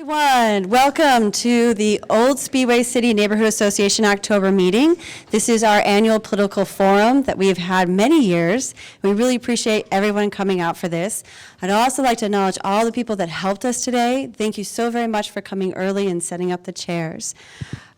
Everyone, welcome to the Old Speedway City Neighborhood Association October meeting. This is our annual political forum that we've had many years. We really appreciate everyone coming out for this. I'd also like to acknowledge all the people that helped us today. Thank you so very much for coming early and setting up the chairs.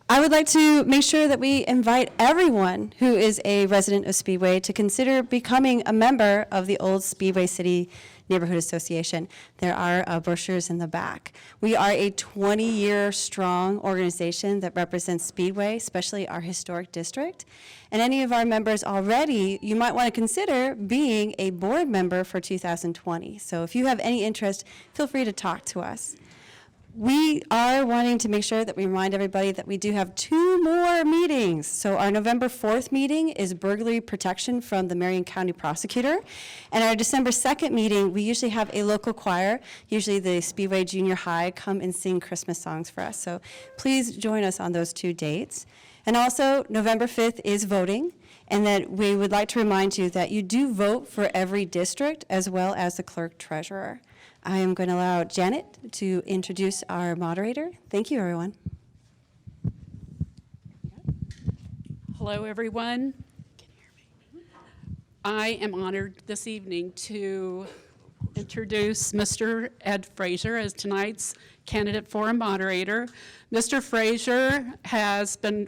I would like to make sure that we invite everyone who is a resident of Speedway to consider becoming a member of the Old Speedway City Neighborhood Association. There are brochures in the back. We are a 20-year strong organization that represents Speedway, especially our historic district. And any of our members already, you might want to consider being a board member for 2020. So if you have any interest, feel free to talk to us. We are wanting to make sure that we remind everybody that we do have 2 more meetings. So our November 4th meeting is burglary protection from the Marion County Prosecutor. And our December 2nd meeting, we usually have a local choir, usually the Speedway Junior High, come and sing Christmas songs for us. So please join us on those 2 dates. And also November 5th is voting. And that we would like to remind you that you do vote for every district as well as the clerk treasurer. I am going to allow Janet to introduce our moderator. Thank you, everyone. Hello, everyone. Can you hear me? I am honored this evening to introduce Mr. Ed Frazier as tonight's candidate for a moderator. Mr. Frazier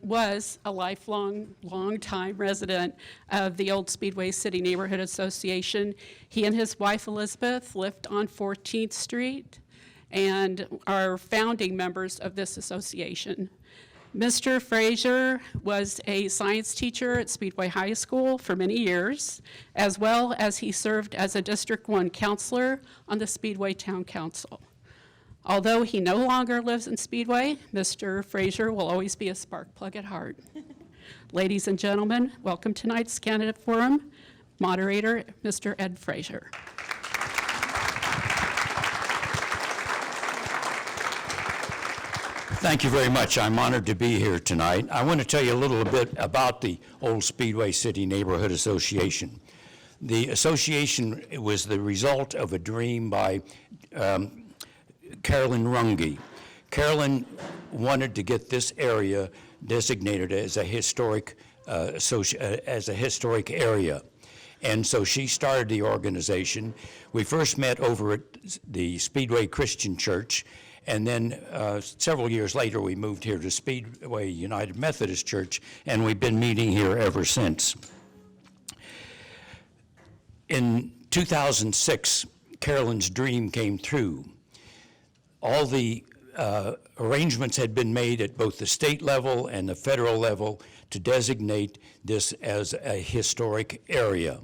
was a long-time resident of the Old Speedway City Neighborhood Association. He and his wife Elizabeth lived on 14th Street and are founding members of this association. Mr. Frazier was a science teacher at Speedway High School for many years, as well as he served as a District 1 counselor on the Speedway Town Council. Although he no longer lives in Speedway, Mr. Frazier will always be a spark plug at heart. Ladies and gentlemen, welcome tonight's candidate forum, moderator, Mr. Ed Frazier. Thank you very much. I'm honored to be here tonight. I want to tell you a little bit about the Old Speedway City Neighborhood Association. The association was the result of a dream by Carolyn Runge. Carolyn wanted to get this area designated as a historic area. And so she started the organization. We first met over at the Speedway Christian Church, and then several years later we moved here to Speedway United Methodist Church, and we've been meeting here ever since. In 2006, Carolyn's dream came true. All the arrangements had been made at both the state level and the federal level to designate this as a historic area.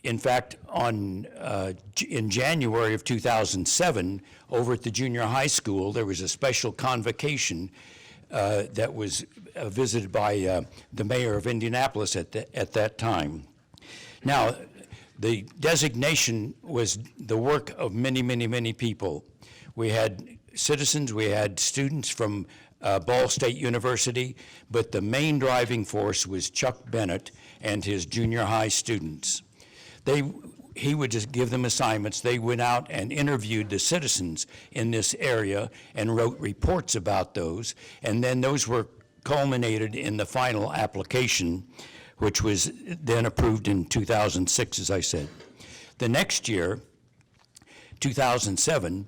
In fact, in January of 2007, over at the junior high school, there was a special convocation that was visited by the mayor of Indianapolis at that time. Now, the designation was the work of many, many, many people. We had citizens, we had students from Ball State University, but the main driving force was Chuck Bennett and his junior high students. He would just give them assignments. They went out and interviewed the citizens in this area and wrote reports about those, and then those were culminated in the final application, which was then approved in 2006, as I said. The next year, 2007,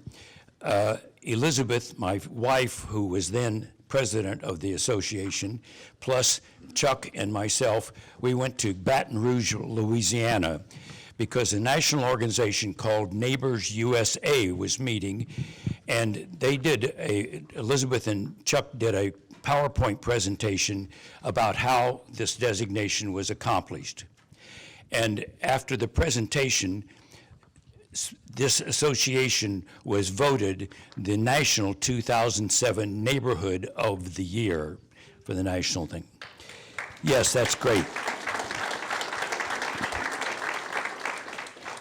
Elizabeth, my wife, who was then president of the association, plus Chuck and myself, we went to Baton Rouge, Louisiana, because a national organization called Neighbors USA was meeting, and Elizabeth and Chuck did a PowerPoint presentation about how this designation was accomplished. And after the presentation, this association was voted the National 2007 Neighborhood of the Year for the national thing. Yes, that's great.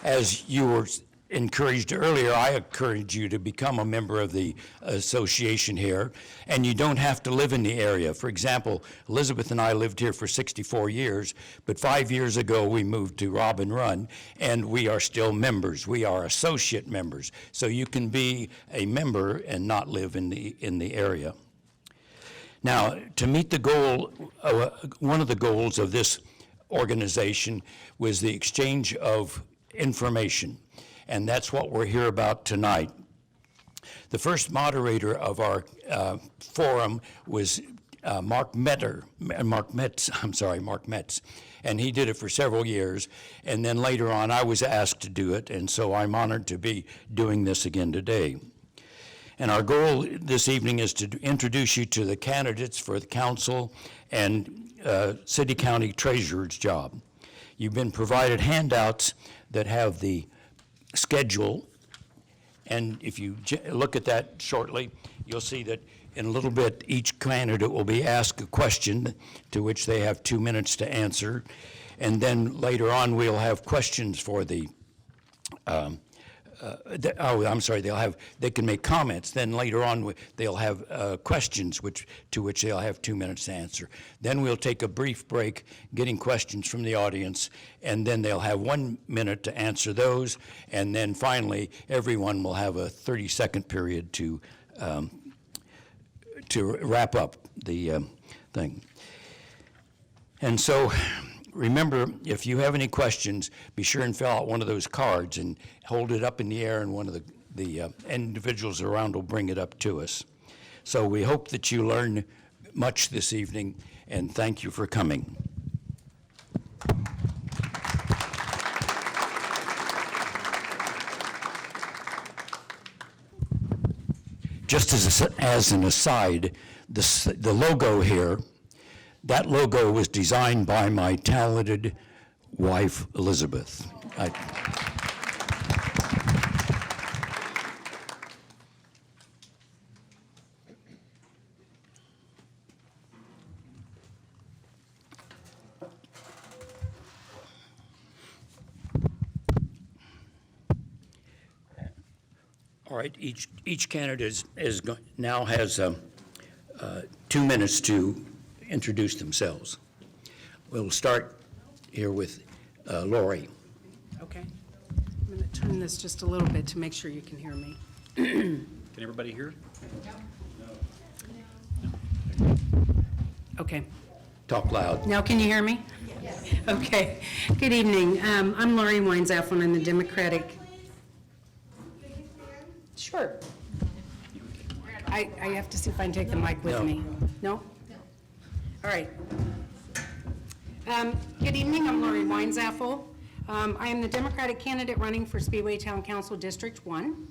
As you were encouraged earlier, I encourage you to become a member of the association here, and you don't have to live in the area. For example, Elizabeth and I lived here for 64 years, but 5 years ago we moved to Robin Run, and we are still members. We are associate members, so you can be a member and not live in the area. Now, to meet the goal, one of the goals of this organization was the exchange of information, and that's what we're here about tonight. The first moderator of our forum was Mark Metz, and he did it for several years, and then later on I was asked to do it, and so I'm honored to be doing this again today. And our goal this evening is to introduce you to the candidates for the council and city county treasurer's job. You've been provided handouts that have the schedule, and if you look at that shortly, you'll see that in a little bit each candidate will be asked a question to which they have 2 minutes to answer, and then later on we'll have questions for the they can make comments. Then later on, they'll have questions to which they'll have 2 minutes to answer. Then we'll take a brief break, getting questions from the audience, and then they'll have 1 minute to answer those. And then finally, everyone will have a 30-second period to wrap up the thing. And so, remember, if you have any questions, be sure and fill out one of those cards and hold it up in the air, and one of the individuals around will bring it up to us. So we hope that you learn much this evening, and thank you for coming. Just as an aside, the logo here, that logo was designed by my talented wife, Elizabeth. All right, each candidate now has 2 minutes to introduce themselves. We'll start here with Lori. Okay. I'm going to turn this just a little bit to make sure you can hear me. Can everybody hear? Okay. Talk loud. Now can you hear me? Yes. Okay. Good evening. I'm Lori Weinzaff, and I'm the Democratic. Sure. I have to see if I can take the mic with me. No? All right. Good evening, I'm Lori Weinzaffel. I am the Democratic candidate running for Speedway Town Council District 1.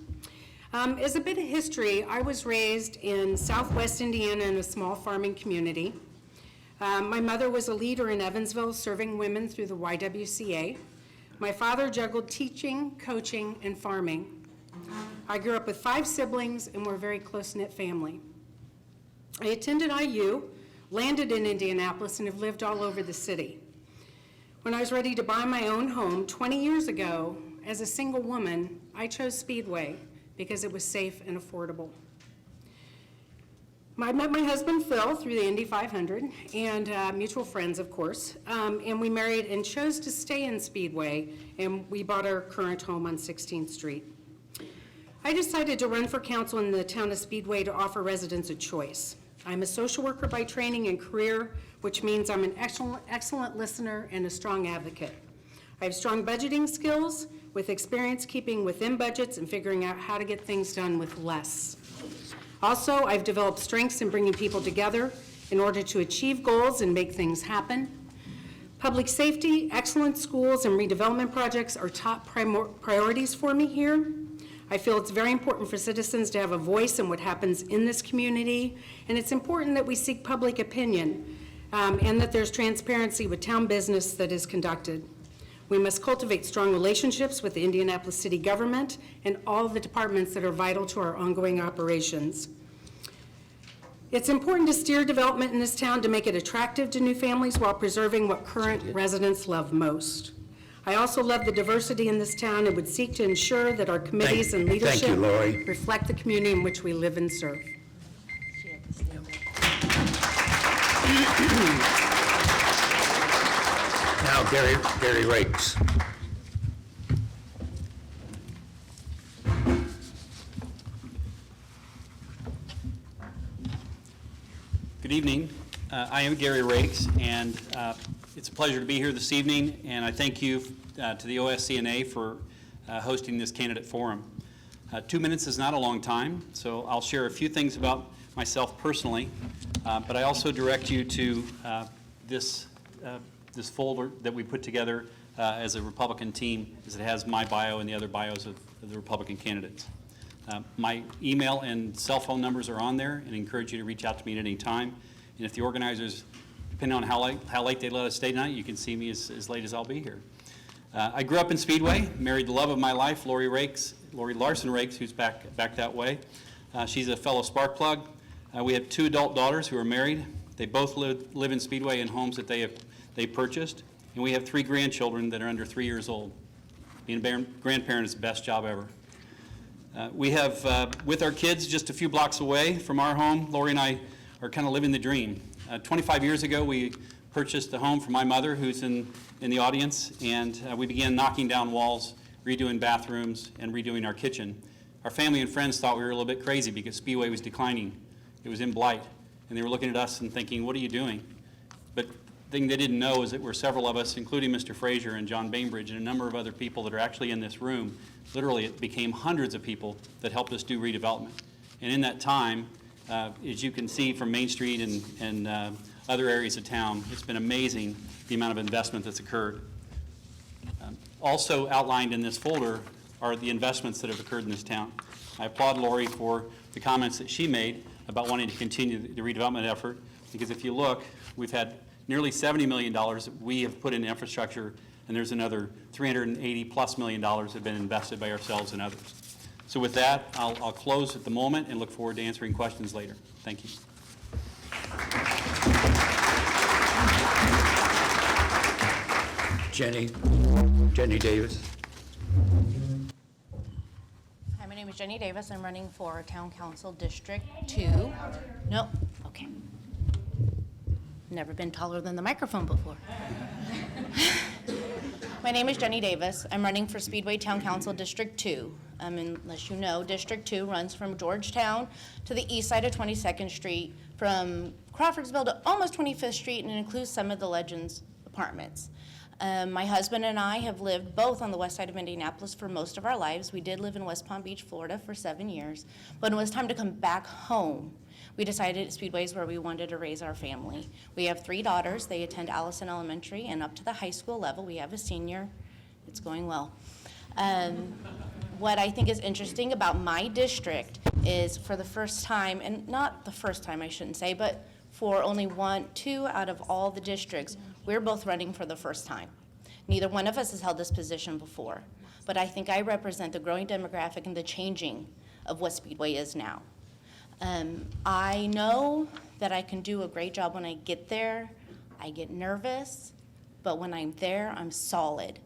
As a bit of history, I was raised in Southwest Indiana in a small farming community. My mother was a leader in Evansville, serving women through the YWCA. My father juggled teaching, coaching, and farming. I grew up with 5 siblings, and we're a very close-knit family. I attended IU, landed in Indianapolis, and have lived all over the city. When I was ready to buy my own home 20 years ago, as a single woman, I chose Speedway because it was safe and affordable. I met my husband, Phil, through the Indy 500, and mutual friends, of course, and we married and chose to stay in Speedway, and we bought our current home on 16th Street. I decided to run for council in the town of Speedway to offer residents a choice. I'm a social worker by training and career, which means I'm an excellent listener and a strong advocate. I have strong budgeting skills with experience keeping within budgets and figuring out how to get things done with less. Also, I've developed strengths in bringing people together in order to achieve goals and make things happen. Public safety, excellent schools, and redevelopment projects are top priorities for me here. I feel it's very important for citizens to have a voice in what happens in this community, and it's important that we seek public opinion and that there's transparency with town business that is conducted. We must cultivate strong relationships with the Indianapolis city government and all the departments that are vital to our ongoing operations. It's important to steer development in this town to make it attractive to new families while preserving what current residents love most. I also love the diversity in this town and would seek to ensure that our committees and Thank you, leadership Lori. reflect the community in which we live and serve. Now, Gary Rakes. Good evening. I am Gary Rakes, and it's a pleasure to be here this evening, and I thank you to the OSCNA for hosting this candidate forum. 2 minutes is not a long time, so I'll share a few things about myself personally, but I also direct you to this folder that we put together as a Republican team, as it has my bio and the other bios of the Republican candidates. My email and cell phone numbers are on there, and I encourage you to reach out to me at any time. And if the organizers, depending on how late they let us stay tonight, you can see me as late as I'll be here. I grew up in Speedway, married the love of my life, Lori Larson Rakes, who's back that way. She's a fellow spark plug. We have 2 adult daughters who are married. They both live in Speedway in homes that they purchased. And we have 3 grandchildren that are under 3 years old. Being a grandparent is the best job ever. We have, with our kids just a few blocks away from our home, Lori and I are kind of living the dream. 25 years ago, we purchased a home for my mother, who's in the audience, and we began knocking down walls, redoing bathrooms, and redoing our kitchen. Our family and friends thought we were a little bit crazy because Speedway was declining. It was in blight, and they were looking at us and thinking, what are you doing? But the thing they didn't know is that we're several of us, including Mr. Frazier and John Bainbridge and a number of other people that are actually in this room. Literally, it became hundreds of people that helped us do redevelopment. And in that time, as you can see from Main Street and other areas of town, it's been amazing the amount of investment that's occurred. Also outlined in this folder are the investments that have occurred in this town. I applaud Lori for the comments that she made about wanting to continue the redevelopment effort, because if you look, we've had nearly $70 million that we have put in infrastructure, and there's another $380+ million that have been invested by ourselves and others. So with that, I'll close at the moment and look forward to answering questions later. Thank you. Jenny Davis. Hi, my name is Jenny Davis. I'm running for Town Council District 2. Nope, okay. Never been taller than the microphone before. My name is Jenny Davis. I'm running for Speedway Town Council District 2. Unless you know, District 2 runs from Georgetown to the east side of 22nd Street, from Crawfordsville to almost 25th Street, and it includes some of the Legends apartments. My husband and I have lived both on the west side of Indianapolis for most of our lives. We did live in West Palm Beach, Florida for 7 years. But when it was time to come back home, we decided Speedway is where we wanted to raise our family. We have 3 daughters. They attend Allison Elementary and up to the high school level. We have a senior. It's going well. What I think is interesting about my district is for the first time, and not the first time I shouldn't say, but for only 2 out of all the districts, we're both running for the first time. Neither one of us has held this position before, but I think I represent the growing demographic and the changing of what Speedway is now. I know that I can do a great job when I get there. I get nervous, but when I'm there, I'm solid.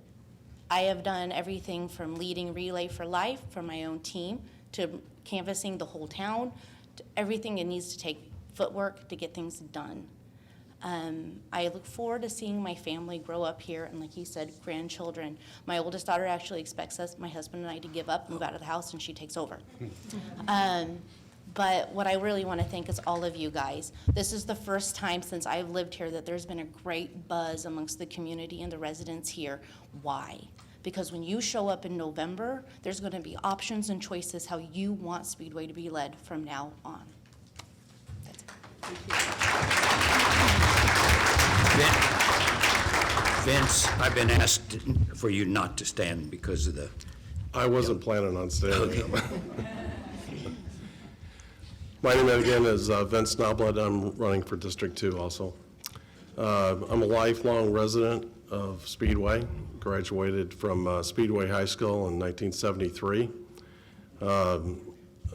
I have done everything from leading Relay for Life for my own team to canvassing the whole town, to everything it needs to take footwork to get things done. I look forward to seeing my family grow up here, and like you said, grandchildren. My oldest daughter actually expects us, my husband and I, to give up, move out of the house, and she takes over. But what I really want to thank is all of you guys. This is the first time since I've lived here that there's been a great buzz amongst the community and the residents here. Why? Because when you show up in November, there's going to be options and choices how you want Speedway to be led from now on. That's it. Vince, I've been asked for you not to stand because of the... I wasn't planning on standing. My name again is Vince Noblet. I'm running for District 2 also. I'm a lifelong resident of Speedway. Graduated from Speedway High School in 1973.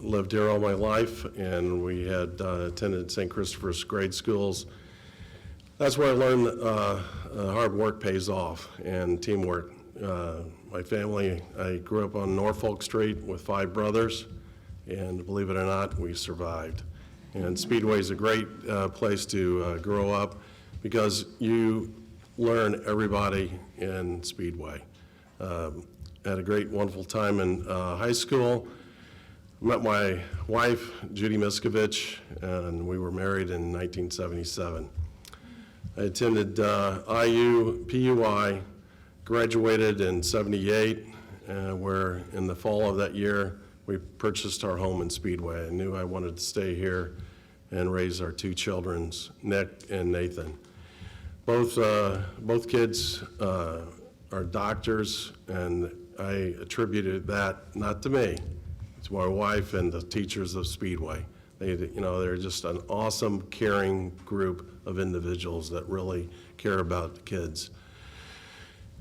Lived here all my life, and we had attended St. Christopher's grade schools. That's where I learned hard work pays off and teamwork. My family, I grew up on Norfolk Street with 5 brothers, and believe it or not, we survived. And Speedway is a great place to grow up because you learn everybody in Speedway. Had a great, wonderful time in high school. Met my wife, Judy Miskovich, and we were married in 1977. I attended IU, PUI, graduated in '78, where in the fall of that year, we purchased our home in Speedway. I knew I wanted to stay here and raise our 2 children, Nick and Nathan. Both kids are doctors, and I attributed that not to me, to my wife and the teachers of Speedway. They're just an awesome, caring group of individuals that really care about the kids.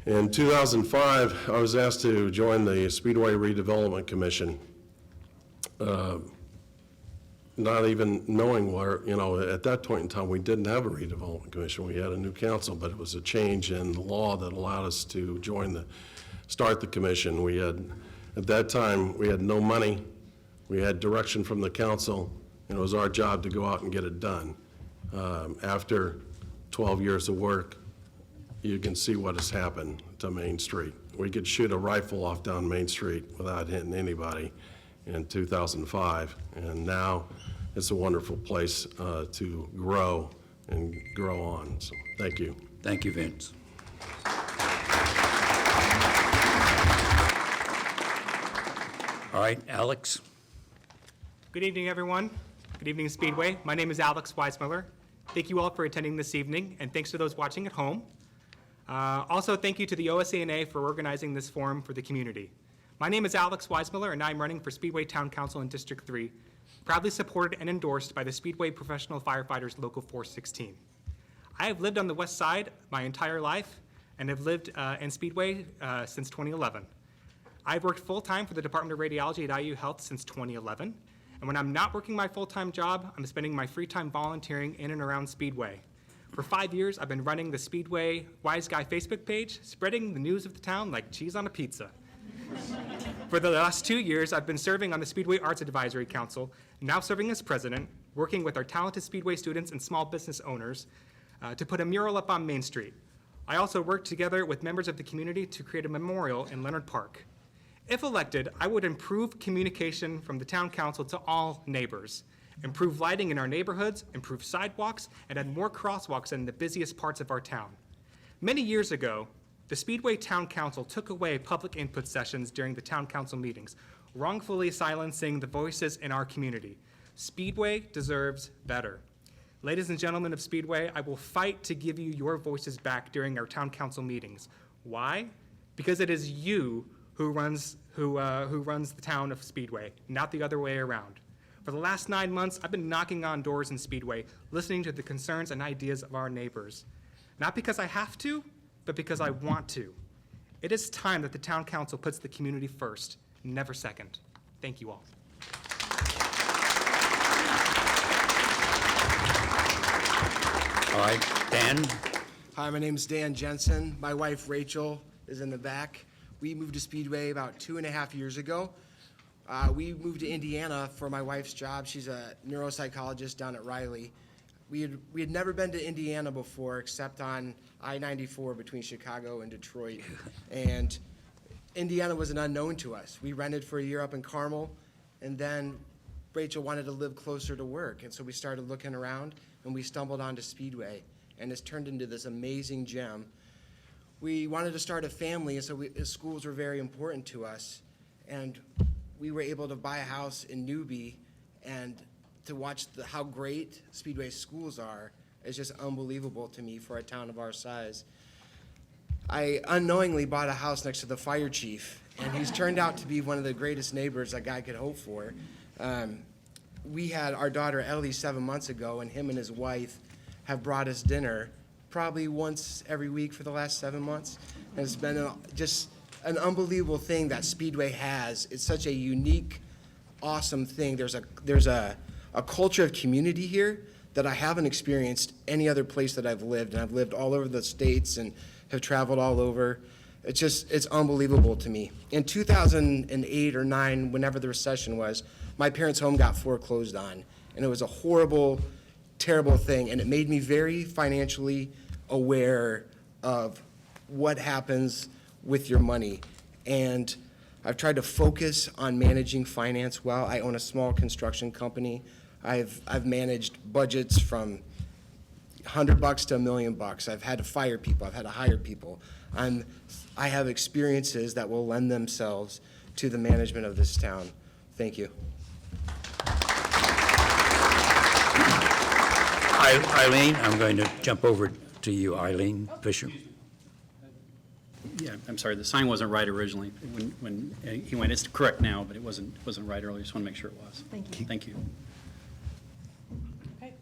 In 2005, I was asked to join the Speedway Redevelopment Commission, not even knowing where, at that point in time, we didn't have a redevelopment commission. We had a new council, but it was a change in the law that allowed us to start the commission. At that time, we had no money. We had direction from the council, and it was our job to go out and get it done. After 12 years of work, you can see what has happened to Main Street. We could shoot a rifle off down Main Street without hitting anybody in 2005, and now it's a wonderful place to grow and grow on. So, thank you. Thank you, Vince. All right, Alex. Good evening, everyone. Good evening, Speedway. My name is Alex Weismiller. Thank you all for attending this evening, and thanks to those watching at home. Also, thank you to the OSCNA for organizing this forum for the community. My name is Alex Weismiller, and I'm running for Speedway Town Council in District 3, proudly supported and endorsed by the Speedway Professional Firefighters Local 416. I have lived on the west side my entire life and have lived in Speedway since 2011. I've worked full-time for the Department of Radiology at IU Health since 2011, and when I'm not working my full-time job, I'm spending my free time volunteering in and around Speedway. For 5 years, I've been running the Speedway Wise Guy Facebook page, spreading the news of the town like cheese on a pizza. For the last 2 years, I've been serving on the Speedway Arts Advisory Council, now serving as president, working with our talented Speedway students and small business owners to put a mural up on Main Street. I also worked together with members of the community to create a memorial in Leonard Park. If elected, I would improve communication from the town council to all neighbors, improve lighting in our neighborhoods, improve sidewalks, and add more crosswalks in the busiest parts of our town. Many years ago, the Speedway Town Council took away public input sessions during the town council meetings, wrongfully silencing the voices in our community. Speedway deserves better. Ladies and gentlemen of Speedway, I will fight to give you your voices back during our town council meetings. Why? Because it is you who runs the town of Speedway, not the other way around. For the last 9 months, I've been knocking on doors in Speedway, listening to the concerns and ideas of our neighbors. Not because I have to, but because I want to. It is time that the town council puts the community first, never second. Thank you all. All right, Dan. Hi, my name is Dan Jensen. My wife Rachel is in the back. We moved to Speedway about 2.5 years ago. We moved to Indiana for my wife's job. She's a neuropsychologist down at Riley. We had never been to Indiana before except on I-94 between Chicago and Detroit. And Indiana was an unknown to us. We rented for a year up in Carmel, and then Rachel wanted to live closer to work. And so we started looking around, and we stumbled onto Speedway, and it's turned into this amazing gem. We wanted to start a family, and so schools were very important to us. And we were able to buy a house in Newby, and to watch how great Speedway schools are is just unbelievable to me for a town of our size. I unknowingly bought a house next to the fire chief, and he's turned out to be one of the greatest neighbors a guy could hope for. We had our daughter Ellie 7 months ago, and him and his wife have brought us dinner probably once every week for the last 7 months. And it's been just an unbelievable thing that Speedway has. It's such a unique, awesome thing. There's a culture of community here that I haven't experienced any other place that I've lived. And I've lived all over the states and have traveled all over. It's unbelievable to me. In 2008 or 9, whenever the recession was, my parents' home got foreclosed on, and it was a horrible, terrible thing, and it made me very financially aware of what happens with your money. And I've tried to focus on managing finance well. I own a small construction company. I've managed budgets from $100 to $1 million. I've had to fire people. I've had to hire people. I have experiences that will lend themselves to the management of this town. Thank you. Eileen, I'm going to jump over to you, Eileen Fisher. Yeah, I'm sorry, the sign wasn't right originally. When he went, it's correct now, but it wasn't right earlier. Just want to make sure it was. Thank you. Thank you. Okay.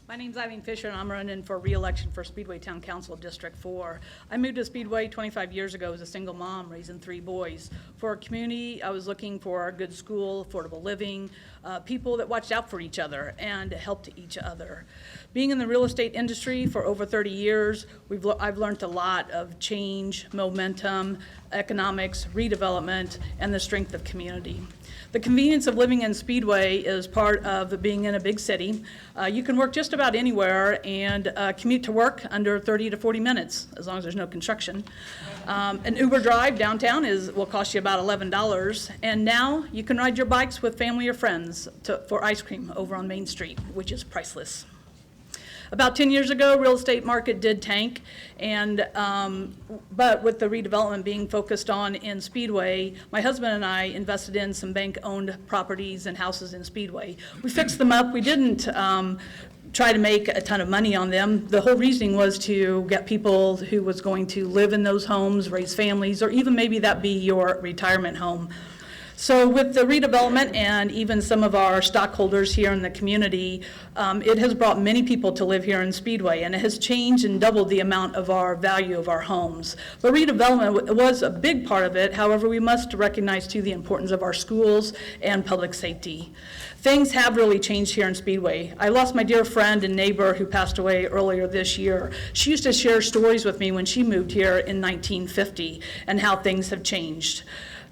My name's Eileen Fisher, and I'm running for re-election for Speedway Town Council District 4. I moved to Speedway 25 years ago as a single mom raising 3 boys. For our community, I was looking for a good school, affordable living, people that watched out for each other and helped each other. Being in the real estate industry for over 30 years, I've learned a lot of change, momentum, economics, redevelopment, and the strength of community. The convenience of living in Speedway is part of being in a big city. You can work just about anywhere and commute to work under 30 to 40 minutes, as long as there's no construction. An Uber drive downtown will cost you about $11, and now you can ride your bikes with family or friends for ice cream over on Main Street, which is priceless. About 10 years ago, real estate market did tank, and but with the redevelopment being focused on in Speedway, my husband and I invested in some bank-owned properties and houses in Speedway. We fixed them up. We didn't try to make a ton of money on them. The whole reasoning was to get people who was going to live in those homes, raise families, or even maybe that be your retirement home. So with the redevelopment and even some of our stockholders here in the community, it has brought many people to live here in Speedway, and it has changed and doubled the amount of our value of our homes. But redevelopment was a big part of it. However, we must recognize too the importance of our schools and public safety. Things have really changed here in Speedway. I lost my dear friend and neighbor who passed away earlier this year. She used to share stories with me when she moved here in 1950 and how things have changed.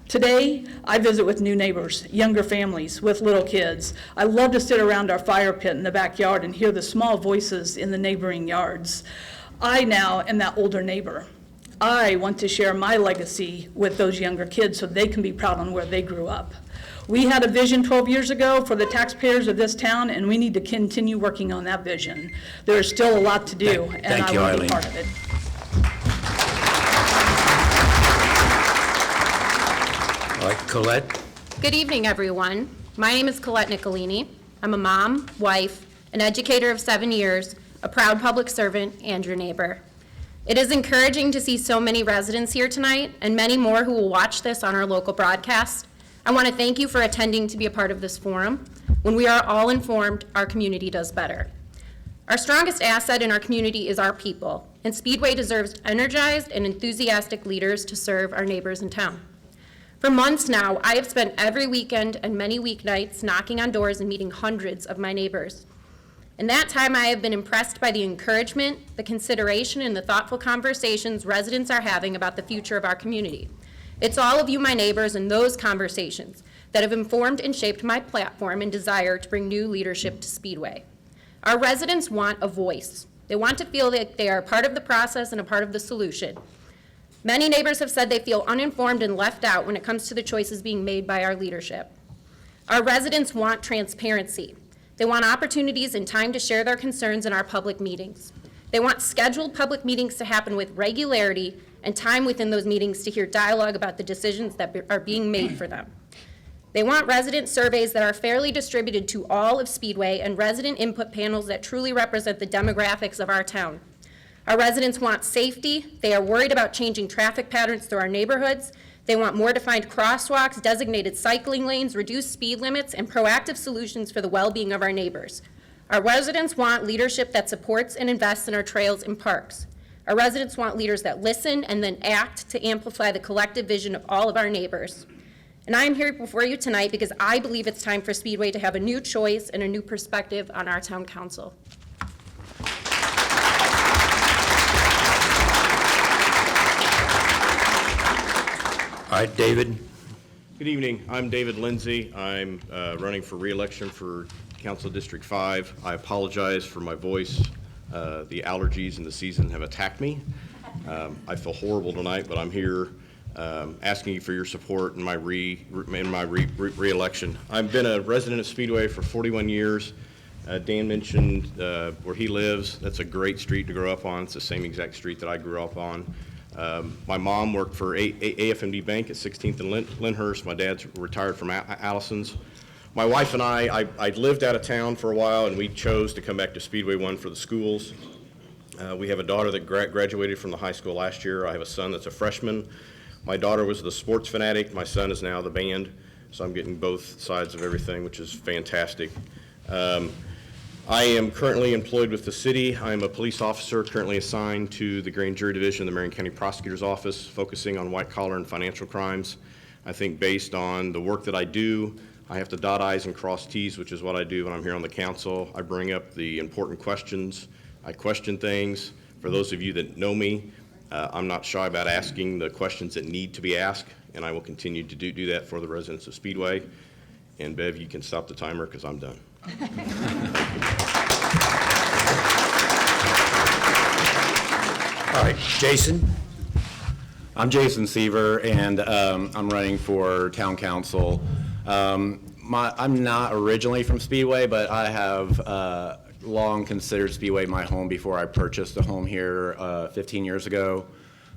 Today, I visit with new neighbors, younger families with little kids. I love to sit around our fire pit in the backyard and hear the small voices in the neighboring yards. I now am that older neighbor. I want to share my legacy with those younger kids so they can be proud on where they grew up. We had a vision 12 years ago for the taxpayers of this town, and we need to continue working on that vision. There is still a lot to do, and I will be part of it. All right, Colette. Good evening, everyone. My name is Colette Nicolini. I'm a mom, wife, an educator of 7 years, a proud public servant, and your neighbor. It is encouraging to see so many residents here tonight, and many more who will watch this on our local broadcast. I want to thank you for attending to be a part of this forum. When we are all informed, our community does better. Our strongest asset in our community is our people, and Speedway deserves energized and enthusiastic leaders to serve our neighbors in town. For months now, I have spent every weekend and many weeknights knocking on doors and meeting hundreds of my neighbors. In that time, I have been impressed by the encouragement, the consideration, and the thoughtful conversations residents are having about the future of our community. It's all of you, my neighbors, and those conversations that have informed and shaped my platform and desire to bring new leadership to Speedway. Our residents want a voice. They want to feel that they are part of the process and a part of the solution. Many neighbors have said they feel uninformed and left out when it comes to the choices being made by our leadership. Our residents want transparency. They want opportunities and time to share their concerns in our public meetings. They want scheduled public meetings to happen with regularity and time within those meetings to hear dialogue about the decisions that are being made for them. They want resident surveys that are fairly distributed to all of Speedway and resident input panels that truly represent the demographics of our town. Our residents want safety. They are worried about changing traffic patterns through our neighborhoods. They want more defined crosswalks, designated cycling lanes, reduced speed limits, and proactive solutions for the well-being of our neighbors. Our residents want leadership that supports and invests in our trails and parks. Our residents want leaders that listen and then act to amplify the collective vision of all of our neighbors. And I am here before you tonight because I believe it's time for Speedway to have a new choice and a new perspective on our town council. All right, David? Good evening. I'm David Lindsay. I'm running for re-election for Council District 5. I apologize for my voice. The allergies in the season have attacked me. I feel horrible tonight, but I'm here asking you for your support in my re-election. I've been a resident of Speedway for 41 years. Dan mentioned where he lives. That's a great street to grow up on. It's the same exact street that I grew up on. My mom worked for AFMD Bank at 16th and Lyndhurst. My dad's retired from Allison's. My wife and I lived out of town for a while, and we chose to come back to Speedway 1 for the schools. We have a daughter that graduated from the high school last year. I have a son that's a freshman. My daughter was the sports fanatic. My son is now the band, so I'm getting both sides of everything, which is fantastic. I am currently employed with the city. I am a police officer currently assigned to the Grand Jury Division of the Marion County Prosecutor's Office, focusing on white-collar and financial crimes. I think based on the work that I do, I have to dot I's and cross T's, which is what I do when I'm here on the council. I bring up the important questions. I question things. For those of you that know me, I'm not shy about asking the questions that need to be asked, and I will continue to do that for the residents of Speedway. And Bev, you can stop the timer because I'm done. All right, Jason? I'm Jason Seaver, and I'm running for town council. I'm not originally from Speedway, but I have long considered Speedway my home before I purchased a home here 15 years ago.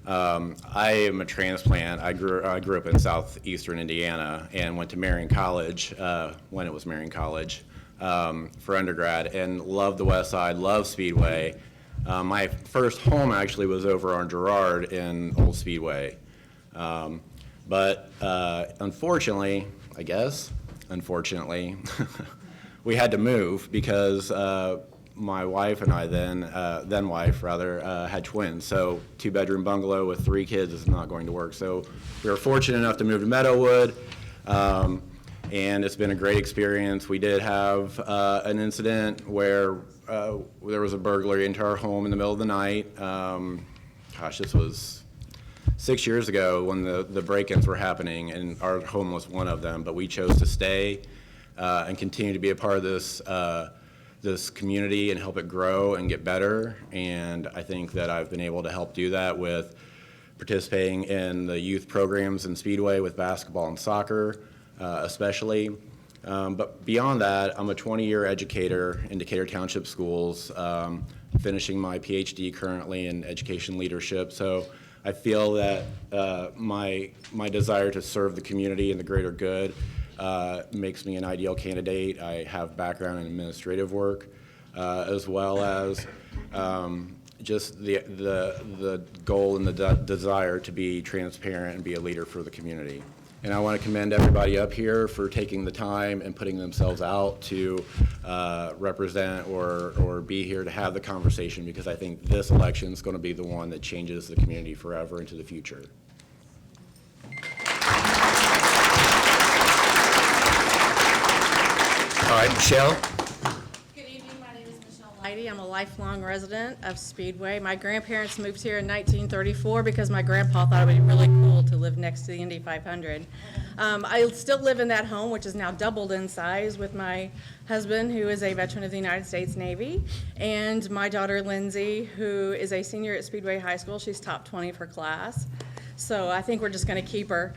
I am a transplant. I grew up in southeastern Indiana and went to Marion College when it was Marion College for undergrad, and loved the West Side, loved Speedway. My first home actually was over on Girard in Old Speedway. But unfortunately, we had to move because my wife and I then wife rather, had twins. So 2-bedroom bungalow with 3 kids is not going to work. So we were fortunate enough to move to Meadowwood, and it's been a great experience. We did have an incident where there was a burglary into our home in the middle of the night. This was 6 years ago when the break-ins were happening, and our home was one of them. But we chose to stay and continue to be a part of this community and help it grow and get better. And I think that I've been able to help do that with participating in the youth programs in Speedway with basketball and soccer, especially. But beyond that, I'm a 20-year educator in Decatur Township Schools, finishing my PhD currently in education leadership. So I feel that my desire to serve the community and the greater good makes me an ideal candidate. I have background in administrative work, as well as just the goal and the desire to be transparent and be a leader for the community. And I want to commend everybody up here for taking the time and putting themselves out to represent or be here to have the conversation, because I think this election is going to be the one that changes the community forever into the future. All right, Michelle? Good evening, my name is Michelle Leidy. I'm a lifelong resident of Speedway. My grandparents moved here in 1934 because my grandpa thought it would be really cool to live next to the Indy 500. I still live in that home, which is now doubled in size, with my husband, who is a veteran of the United States Navy, and my daughter Lindsay, who is a senior at Speedway High School. She's top 20 of her class, so I think we're just going to keep her.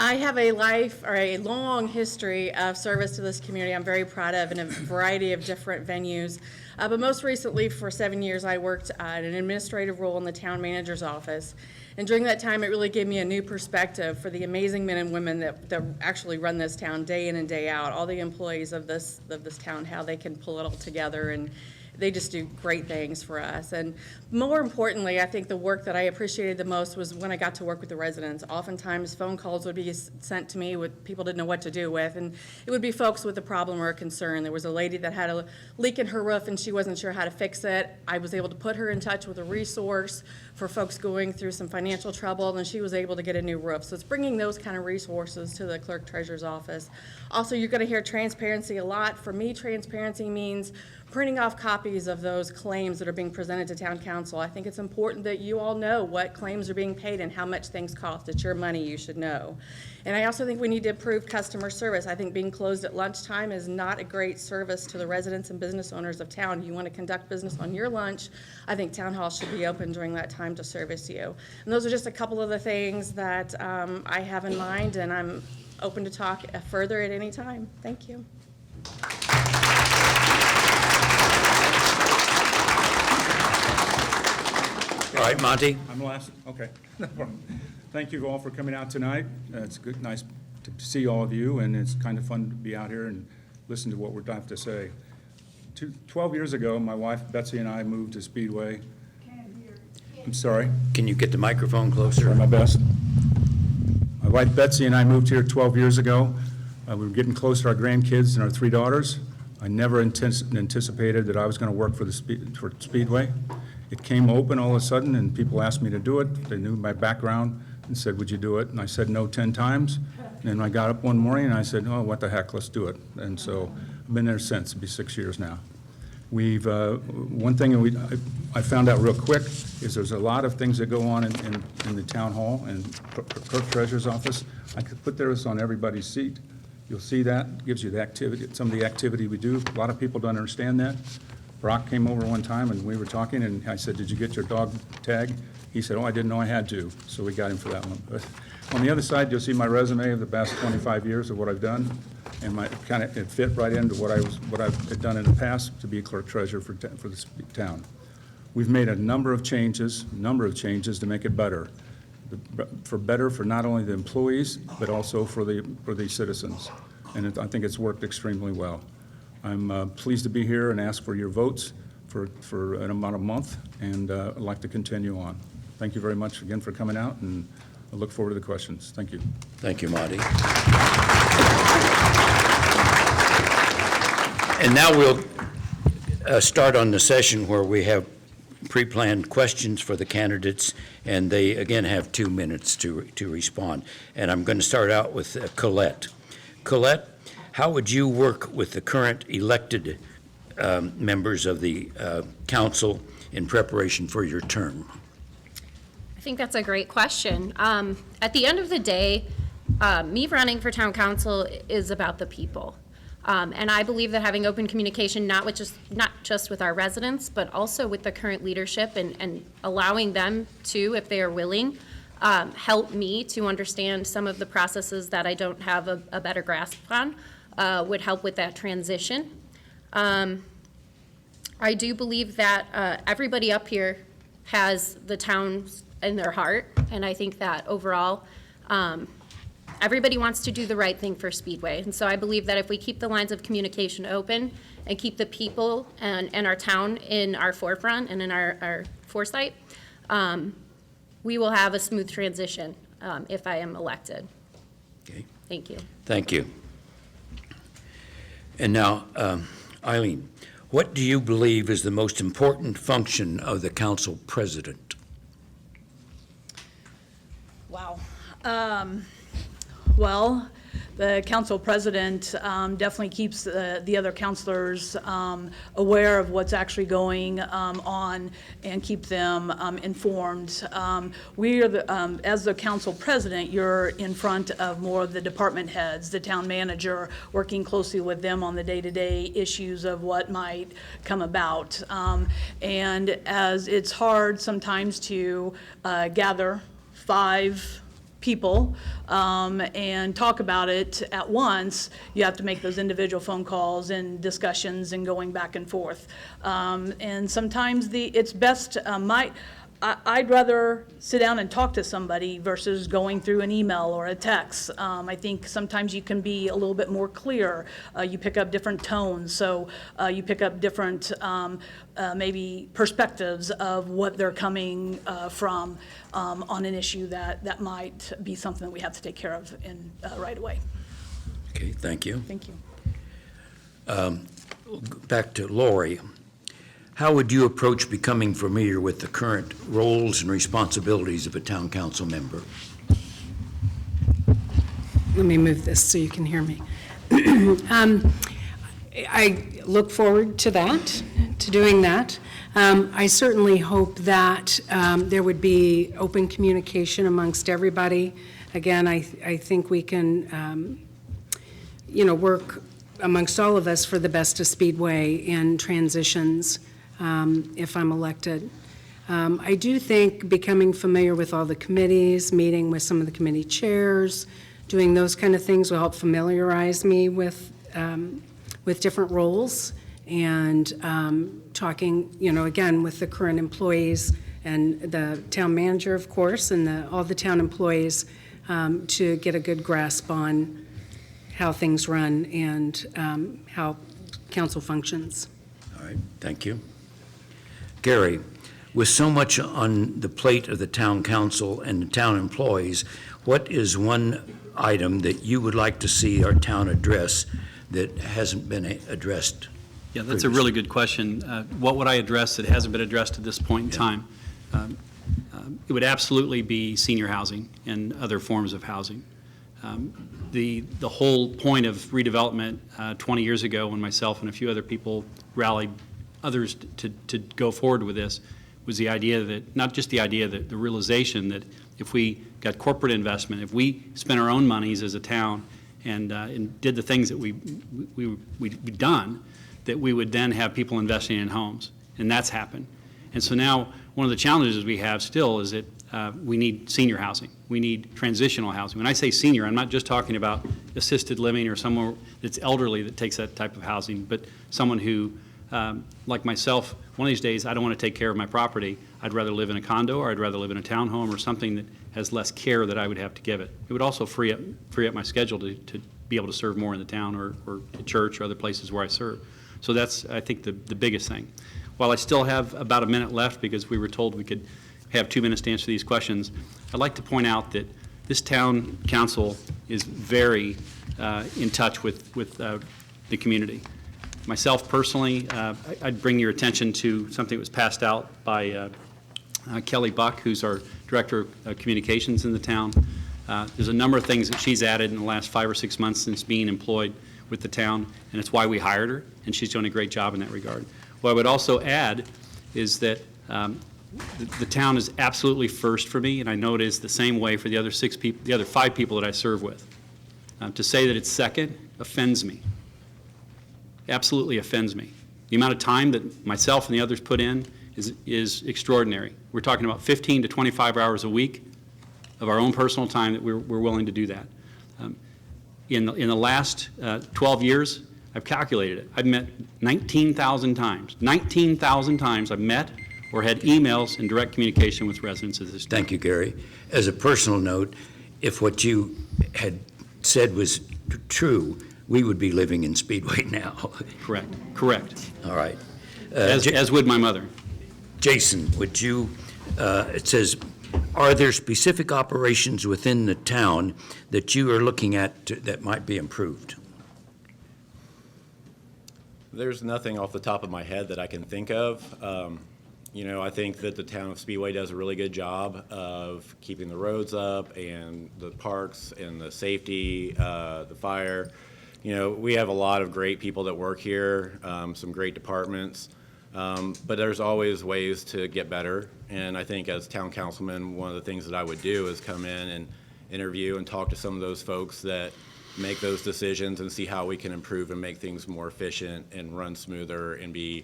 I have a long history of service to this community I'm very proud of in a variety of different venues. But most recently, for 7 years, I worked at an administrative role in the town manager's office. And during that time, it really gave me a new perspective for the amazing men and women that actually run this town day in and day out, all the employees of this town, how they can pull it all together, and they just do great things for us. And more importantly, I think the work that I appreciated the most was when I got to work with the residents. Oftentimes, phone calls would be sent to me with people didn't know what to do with, and it would be folks with a problem or a concern. There was a lady that had a leak in her roof and she wasn't sure how to fix it. I was able to put her in touch with a resource for folks going through some financial trouble, and she was able to get a new roof. So it's bringing those kind of resources to the clerk treasurer's office. Also, you're going to hear transparency a lot. For me, transparency means printing off copies of those claims that are being presented to town council. I think it's important that you all know what claims are being paid and how much things cost. It's your money, you should know. And I also think we need to improve customer service. I think being closed at lunchtime is not a great service to the residents and business owners of town. You want to conduct business on your lunch, I think town hall should be open during that time to service you. And those are just a couple of the things that I have in mind, and I'm open to talk further at any time. Thank you. All right, Monty? I'm last, okay. Thank you all for coming out tonight. It's good, nice to see all of you, and it's kind of fun to be out here and listen to what we're have to say. 12 years ago, my wife Betsy and I moved to Speedway. I'm sorry? Can you get the microphone closer? Try my best. My wife Betsy and I moved here 12 years ago. We were getting close to our grandkids and our 3 daughters. I never anticipated that I was going to work for Speedway. It came open all of a sudden, and people asked me to do it. They knew my background and said, would you do it? And I said no 10 times. And then I got up one morning and I said, oh, what the heck, let's do it. And so I've been there since. It'll be 6 years now. We've, one thing I found out real quick is there's a lot of things that go on in the town hall and clerk treasurer's office. I could put those on everybody's seat. You'll see that. It gives you the activity, some of the activity we do. A lot of people don't understand that. Brock came over one time and we were talking and I said, did you get your dog tag? He said, oh, I didn't know I had to. So we got him for that one. But on the other side, you'll see my resume of the past 25 years of what I've done. And it fit right into what I've done in the past to be a clerk treasurer for the town. We've made a number of changes to make it better. Better for not only the employees, but also for the citizens. And I think it's worked extremely well. I'm pleased to be here and ask for your votes for about a month, and I'd like to continue on. Thank you very much again for coming out, and I look forward to the questions. Thank you. Thank you, Monty. And now we'll start on the session where we have pre-planned questions for the candidates, and they, again, have 2 minutes to respond. And I'm going to start out with Colette. Colette, how would you work with the current elected members of the council in preparation for your term? I think that's a great question. At the end of the day, me running for town council is about the people. And I believe that having open communication, not just with our residents, but also with the current leadership and allowing them to, if they are willing, help me to understand some of the processes that I don't have a better grasp on, would help with that transition. I do believe that everybody up here has the town in their heart, and I think that overall, everybody wants to do the right thing for Speedway. And so I believe that if we keep the lines of communication open and keep the people and our town in our forefront and in our foresight, we will have a smooth transition if I am elected. Okay. Thank you. Thank you. And now, Eileen, what do you believe is the most important function of the council president? Wow. Well, the council president definitely keeps the other councilors aware of what's actually going on and keep them informed. We are as the council president, you're in front of more of the department heads, the town manager, working closely with them on the day-to-day issues of what might come about. And as it's hard sometimes to gather 5 people and talk about it at once, you have to make those individual phone calls and discussions and going back and forth. And sometimes it's best, I'd rather sit down and talk to somebody versus going through an email or a text. I think sometimes you can be a little bit more clear. You pick up different tones, so you pick up different maybe perspectives of what they're coming from on an issue that might be something that we have to take care of right away. Okay, thank you. Thank you. Back to Lori. How would you approach becoming familiar with the current roles and responsibilities of a town council member? Let me move this so you can hear me. I look forward to that, to doing that. I certainly hope that there would be open communication amongst everybody. Again, I think we can, work amongst all of us for the best of Speedway in transitions if I'm elected. I do think becoming familiar with all the committees, meeting with some of the committee chairs, doing those kind of things will help familiarize me with different roles and talking, again, with the current employees and the town manager, of course, and all the town employees to get a good grasp on how things run and how council functions. All right, thank you. Gary, with so much on the plate of the town council and the town employees, what is one item that you would like to see our town address that hasn't been addressed? Yeah, that's a really good question. What would I address that hasn't been addressed at this point in time? It would absolutely be senior housing and other forms of housing. The whole point of redevelopment 20 years ago, when myself and a few other people rallied others to go forward with this, was the idea that, not just the idea, that the realization that if we got corporate investment, if we spent our own monies as a town and did the things that we've done, that we would then have people investing in homes. And that's happened. And so now one of the challenges we have still is that we need senior housing. We need transitional housing. When I say senior, I'm not just talking about assisted living or someone that's elderly that takes that type of housing, but someone who, like myself, one of these days I don't want to take care of my property. I'd rather live in a condo, or I'd rather live in a townhome, or something that has less care that I would have to give it. It would also free up my schedule to be able to serve more in the town or at church or other places where I serve. So that's, I think, the biggest thing. While I still have about a minute left, because we were told we could have 2 minutes to answer these questions, I'd like to point out that this town council is very in touch with the community. Myself personally, I'd bring your attention to something that was passed out by Kelly Buck, who's our Director of Communications in the town. There's a number of things that she's added in the last 5 or 6 months since being employed with the town, and it's why we hired her, and she's doing a great job in that regard. What I would also add is that the town is absolutely first for me, and I know it is the same way for the other 5 people that I serve with. To say that it's second offends me. Absolutely offends me. The amount of time that myself and the others put in is extraordinary. We're talking about 15 to 25 hours a week of our own personal time that we're willing to do that. In the last 12 years, I've calculated it. I've met 19,000 times. 19,000 times I've met or had emails and direct communication with residents of this town. Thank you, Gary. As a personal note, if what you had said was true, we would be living in Speedway now. Correct. All right. As would my mother. Jason, would you, it says, are there specific operations within the town that you are looking at that might be improved? There's nothing off the top of my head that I can think of. I think that the town of Speedway does a really good job of keeping the roads up and the parks and the safety, the fire. We have a lot of great people that work here, some great departments, but there's always ways to get better. And I think as town councilman, one of the things that I would do is come in and interview and talk to some of those folks that make those decisions and see how we can improve and make things more efficient and run smoother and be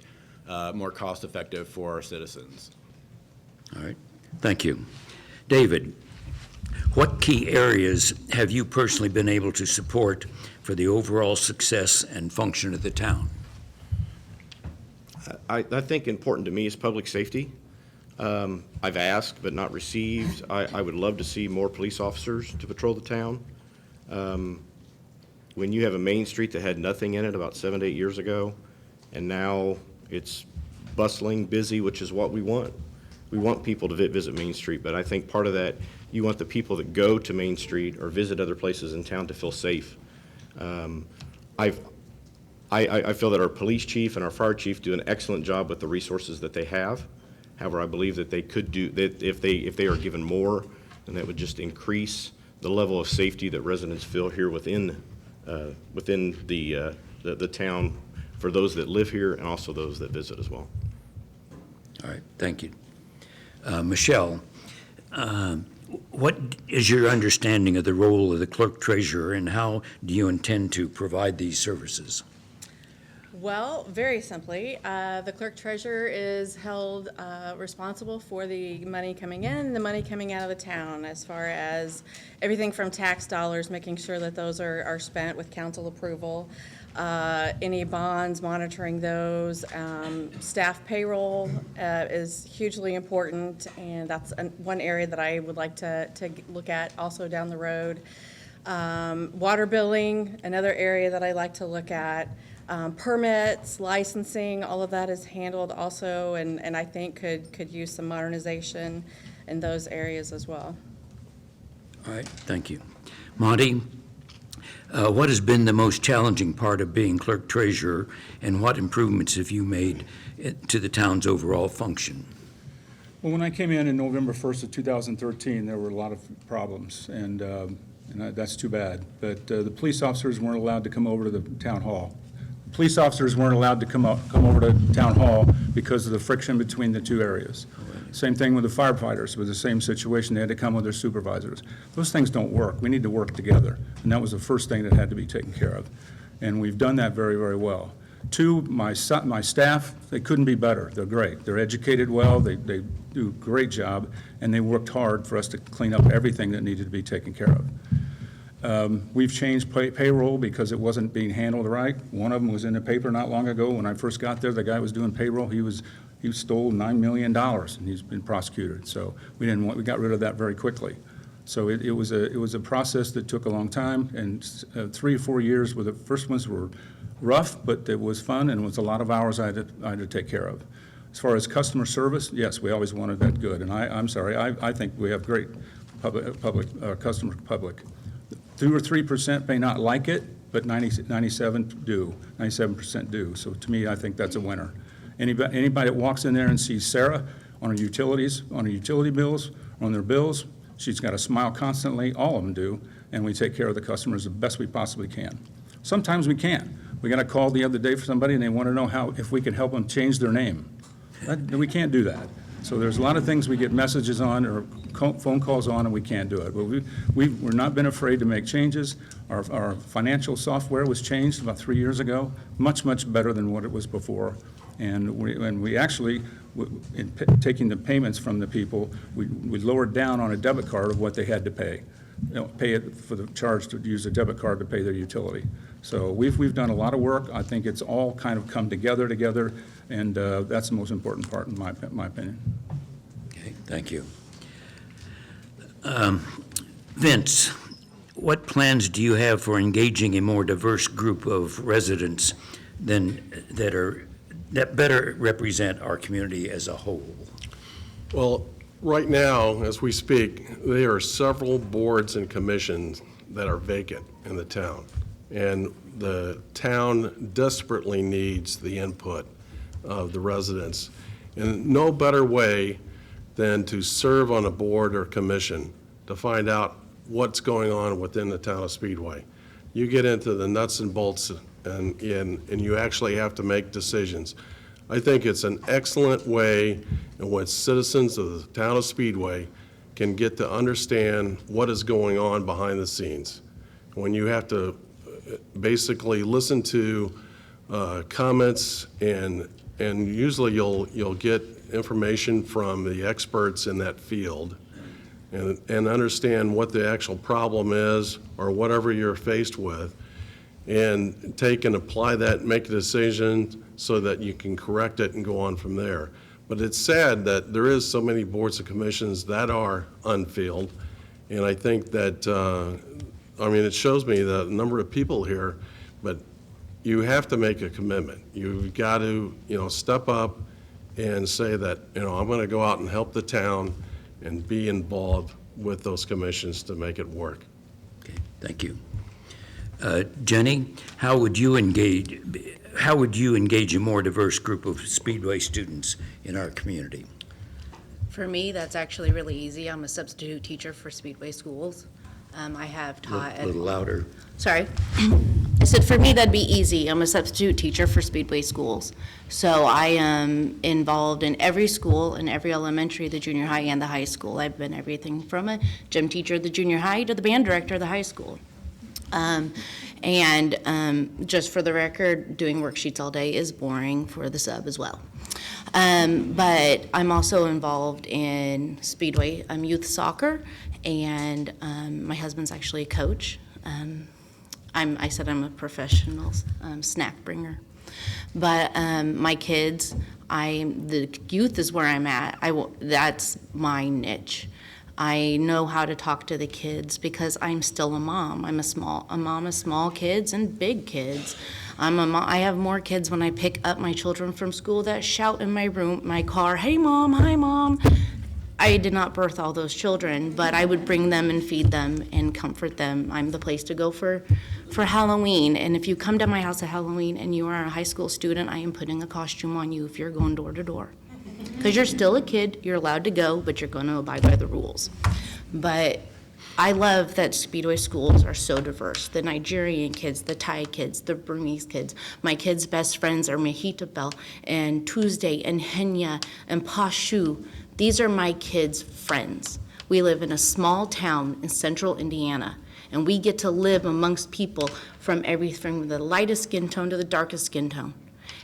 more cost-effective for our citizens. All right, thank you. David, what key areas have you personally been able to support for the overall success and function of the town? I think important to me is public safety. I've asked but not received. I would love to see more police officers to patrol the town. When you have a main street that had nothing in it about 7 to 8 years ago, and now it's bustling, busy, which is what we want. We want people to visit Main Street, but I think part of that, you want the people that go to Main Street or visit other places in town to feel safe. I feel that our police chief and our fire chief do an excellent job with the resources that they have. However, I believe that they could do, that if they are given more, then that would just increase the level of safety that residents feel here within the town for those that live here and also those that visit as well. All right, thank you. Michelle, what is your understanding of the role of the clerk treasurer, and how do you intend to provide these services? Well, very simply, the clerk treasurer is held responsible for the money coming in, the money coming out of the town, as far as everything from tax dollars, making sure that those are spent with council approval, any bonds, monitoring those. Staff payroll is hugely important, and that's one area that I would like to look at also down the road. Water billing, another area that I like to look at. Permits, licensing, all of that is handled also, and I think could use some modernization in those areas as well. All right, thank you. Monty, what has been the most challenging part of being clerk treasurer, and what improvements have you made to the town's overall function? Well, when I came in November 1st of 2013, there were a lot of problems, and that's too bad. But the police officers weren't allowed to come over to the town hall. Police officers weren't allowed to come over to town hall because of the friction between the two areas. Same thing with the firefighters, with the same situation. They had to come with their supervisors. Those things don't work. We need to work together. And that was the first thing that had to be taken care of. And we've done that very, very well. Two, my staff, they couldn't be better. They're great. They're educated well. They do a great job. And they worked hard for us to clean up everything that needed to be taken care of. We've changed payroll because it wasn't being handled right. One of them was in the paper not long ago. When I first got there, the guy was doing payroll. He stole $9 million, and he's been prosecuted. So we got rid of that very quickly. So it was a process that took a long time, and 3 or 4 years. The first ones were rough, but it was fun, and it was a lot of hours I had to take care of. As far as customer service, yes, we always wanted that good, and I'm sorry, I think we have great customer public. 2 or 3% may not like it, but 97% do. So to me, I think that's a winner. Anybody that walks in there and sees Sarah on her utilities, on her utility bills, on their bills, she's got a smile constantly. All of them do, and we take care of the customers the best we possibly can. Sometimes we can't. We got a call the other day for somebody, and they want to know if we can help them change their name. We can't do that. So there's a lot of things we get messages on or phone calls on, and we can't do it. But we've not been afraid to make changes. Our financial software was changed about 3 years ago, much, much better than what it was before. And we actually, in taking the payments from the people, we lowered down on a debit card of what they had to pay. Pay it for the charge to use a debit card to pay their utility. So we've done a lot of work. I think it's all kind of come together, and that's the most important part in my opinion. Okay, thank you. Vince, what plans do you have for engaging a more diverse group of residents that better represent our community as a whole? Well, right now, as we speak, there are several boards and commissions that are vacant in the town. And the town desperately needs the input of the residents. And no better way than to serve on a board or commission to find out what's going on within the town of Speedway. You get into the nuts and bolts, and you actually have to make decisions. I think it's an excellent way in which citizens of the town of Speedway can get to understand what is going on behind the scenes. When you have to basically listen to comments, and usually you'll get information from the experts in that field, and understand what the actual problem is or whatever you're faced with, and take and apply that and make a decision so that you can correct it and go on from there. But it's sad that there is so many boards and commissions that are unfilled, and I think that, it shows me the number of people here, but you have to make a commitment. You've got to, step up and say that, I'm going to go out and help the town and be involved with those commissions to make it work. Okay, thank you. Jenny, how would you engage a more diverse group of Speedway students in our community? For me, that's actually really easy. I'm a substitute teacher for Speedway schools. I have taught. A little louder. Sorry. I said for me, that'd be easy. I'm a substitute teacher for Speedway schools. So I am involved in every school, in every elementary, the junior high, and the high school. I've been everything from a gym teacher at the junior high to the band director of the high school. Just for the record, doing worksheets all day is boring for the sub as well. But I'm also involved in Speedway youth soccer, and my husband's actually a coach. I said I'm a professional snack bringer. But my kids, the youth is where I'm at. That's my niche. I know how to talk to the kids because I'm still a mom. I'm a mom of small kids and big kids. I have more kids when I pick up my children from school that shout in my car, "Hey mom, hi mom." I did not birth all those children, but I would bring them and feed them and comfort them. I'm the place to go for Halloween. And if you come to my house at Halloween and you are a high school student, I am putting a costume on you if you're going door to door. Because you're still a kid, you're allowed to go, but you're going to abide by the rules. But I love that Speedway schools are so diverse. The Nigerian kids, the Thai kids, the Burmese kids. My kids' best friends are Mehitabel and Tuesday and Henya and Pashu. These are my kids' friends. We live in a small town in central Indiana, and we get to live amongst people from the lightest skin tone to the darkest skin tone,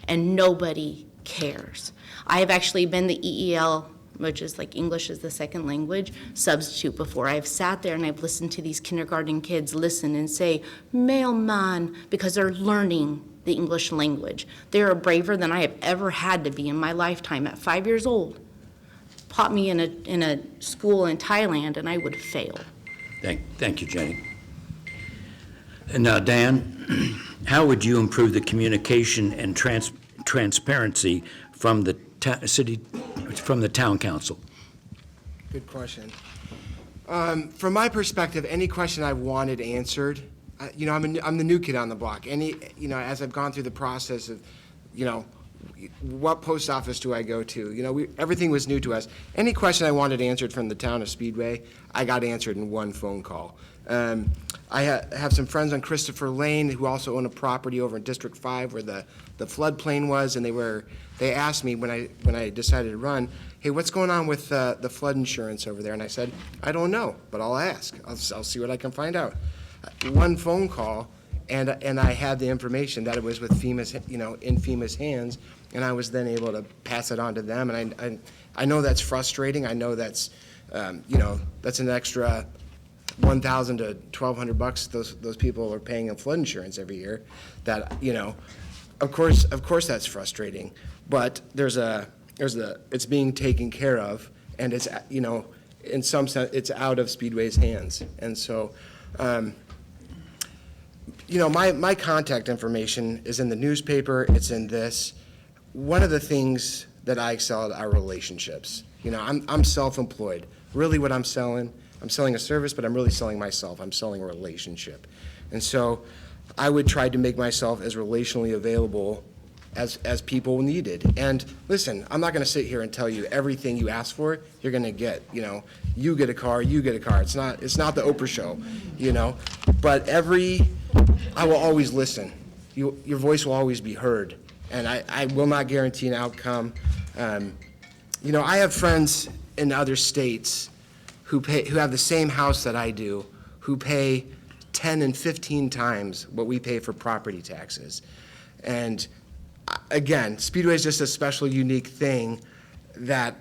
and nobody cares. I have actually been the EEL, which is like English as the second language, substitute before. I've sat there and I've listened to these kindergarten kids listen and say, "Mailman," because they're learning the English language. They are braver than I have ever had to be in my lifetime. At 5 years old, put me in a school in Thailand and I would fail. Thank you, Jenny. And now, Dan, how would you improve the communication and transparency from the town council? Good question. From my perspective, any question I've wanted answered, I'm the new kid on the block. As I've gone through the process of, what post office do I go to? Everything was new to us. Any question I wanted answered from the town of Speedway, I got answered in one phone call. I have some friends on Christopher Lane who also own a property over in District 5 where the floodplain was, and they asked me when I decided to run, "Hey, what's going on with the flood insurance over there?" And I said, "I don't know, but I'll ask. I'll see what I can find out." One phone call, and I had the information that it was with FEMA's, in FEMA's hands, and I was then able to pass it on to them. And I know that's frustrating. I know that's, that's an extra $1,000 to $1,200 those people are paying in flood insurance every year. That of course that's frustrating. But it's being taken care of, and it's in some sense it's out of Speedway's hands. And so my contact information is in the newspaper. It's in this. One of the things that I excel at are relationships. I'm self-employed. Really, what I'm selling a service, but I'm really selling myself. I'm selling a relationship. And so I would try to make myself as relationally available as people needed. And listen, I'm not going to sit here and tell you everything you ask for, you're going to get. You get a car, you get a car. It's not the Oprah show, But I will always listen. Your voice will always be heard. And I will not guarantee an outcome. I have friends in other states who have the same house that I do, who pay 10 and 15 times what we pay for property taxes. And again, Speedway is just a special, unique thing that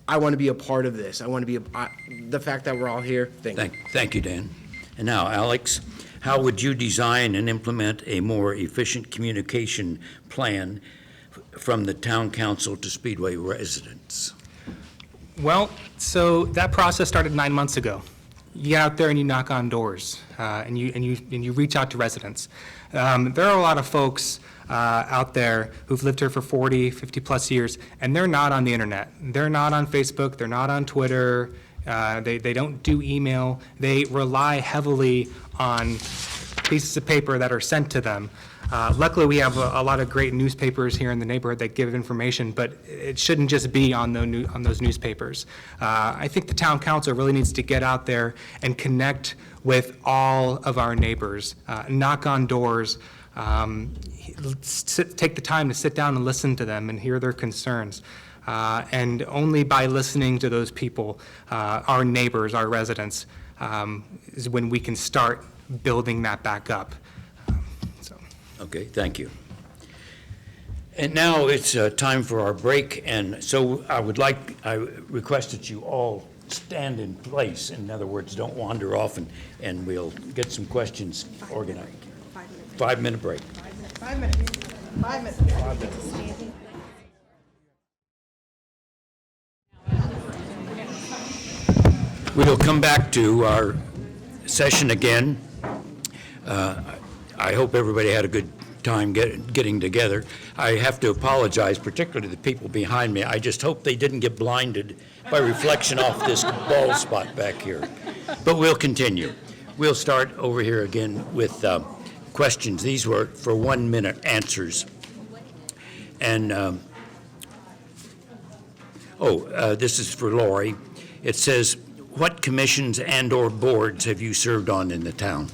I want to be a part of this. I want to be the fact that we're all here. Thank you, Dan. And now, Alex, how would you design and implement a more efficient communication plan from the town council to Speedway residents? Well, so that process started 9 months ago. You get out there and you knock on doors, and you reach out to residents. There are a lot of folks out there who've lived here for 40, 50 plus years, and they're not on the internet. They're not on Facebook. They're not on Twitter. They don't do email. They rely heavily on pieces of paper that are sent to them. Luckily, we have a lot of great newspapers here in the neighborhood that give information, but it shouldn't just be on those newspapers. I think the town council really needs to get out there and connect with all of our neighbors, knock on doors, take the time to sit down and listen to them and hear their concerns. And only by listening to those people, our neighbors, our residents, is when we can start building that back up. Okay, thank you. And now it's time for our break, and so I request that you all stand in place. In other words, don't wander off, and we'll get some questions organized. 5-minute break. 5 minutes. 5 minutes. 5 minutes. We'll come back to our session again. I hope everybody had a good time getting together. I have to apologize, particularly to the people behind me. I just hope they didn't get blinded by reflection off this bald spot back here. But we'll continue. We'll start over here again with questions. These were for 1-minute answers. And, this is for Lori. It says, what commissions and/or boards have you served on in the town?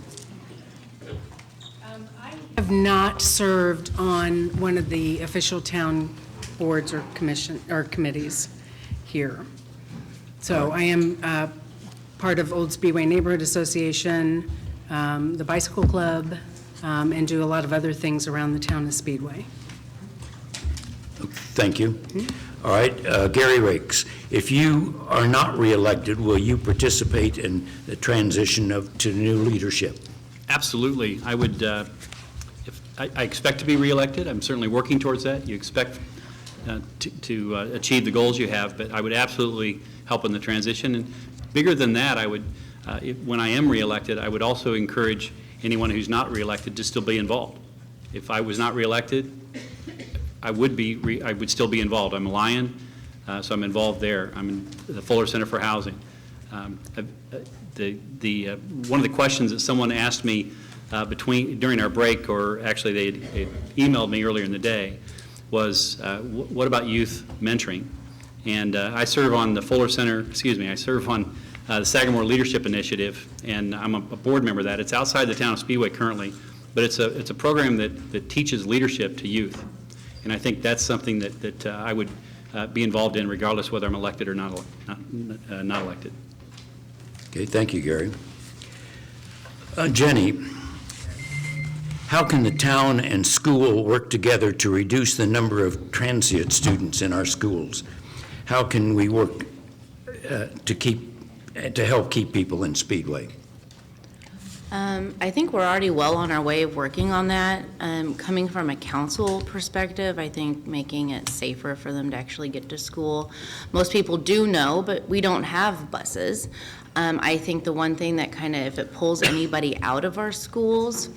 I have not served on one of the official town boards or committees here. So I am part of Old Speedway Neighborhood Association, the Bicycle Club, and do a lot of other things around the town of Speedway. Thank you. All right, Gary Rakes, if you are not reelected, will you participate in the transition to new leadership? Absolutely. I would, I expect to be reelected. I'm certainly working towards that. You expect to achieve the goals you have, but I would absolutely help in the transition. And bigger than that, I would, when I am reelected, I would also encourage anyone who's not reelected to still be involved. If I was not reelected, I would still be involved. I'm a Lion, so I'm involved there. I'm in the Fuller Center for Housing. One of the questions that someone asked me during our break, or actually they emailed me earlier in the day, was what about youth mentoring? And I serve on the Fuller Center. I serve on the Sagamore Leadership Initiative, and I'm a board member of that. It's outside the town of Speedway currently, but it's a program that teaches leadership to youth. And I think that's something that I would be involved in regardless whether I'm elected or not elected. Okay, thank you, Gary. Jenny, how can the town and school work together to reduce the number of transient students in our schools? How can we work to help keep people in Speedway? I think we're already well on our way of working on that. Coming from a council perspective, I think making it safer for them to actually get to school. Most people do know, but we don't have buses. I think the one thing that kind of, if it pulls anybody out of our schools,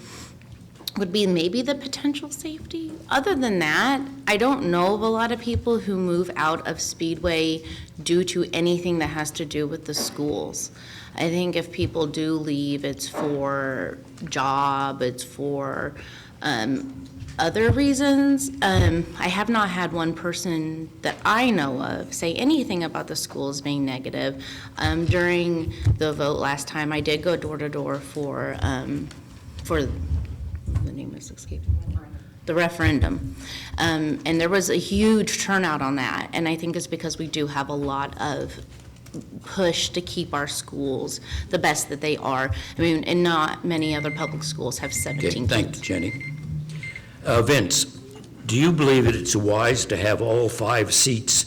would be maybe the potential safety. Other than that, I don't know of a lot of people who move out of Speedway due to anything that has to do with the schools. I think if people do leave, it's for job, it's for other reasons. I have not had one person that I know of say anything about the schools being negative. During the vote last time, I did go door to door for the name is escaping me. The referendum. And there was a huge turnout on that. And I think it's because we do have a lot of push to keep our schools the best that they are. I mean, and not many other public schools have 17 kids. Thank you, Jenny. Vince, do you believe that it's wise to have all 5 seats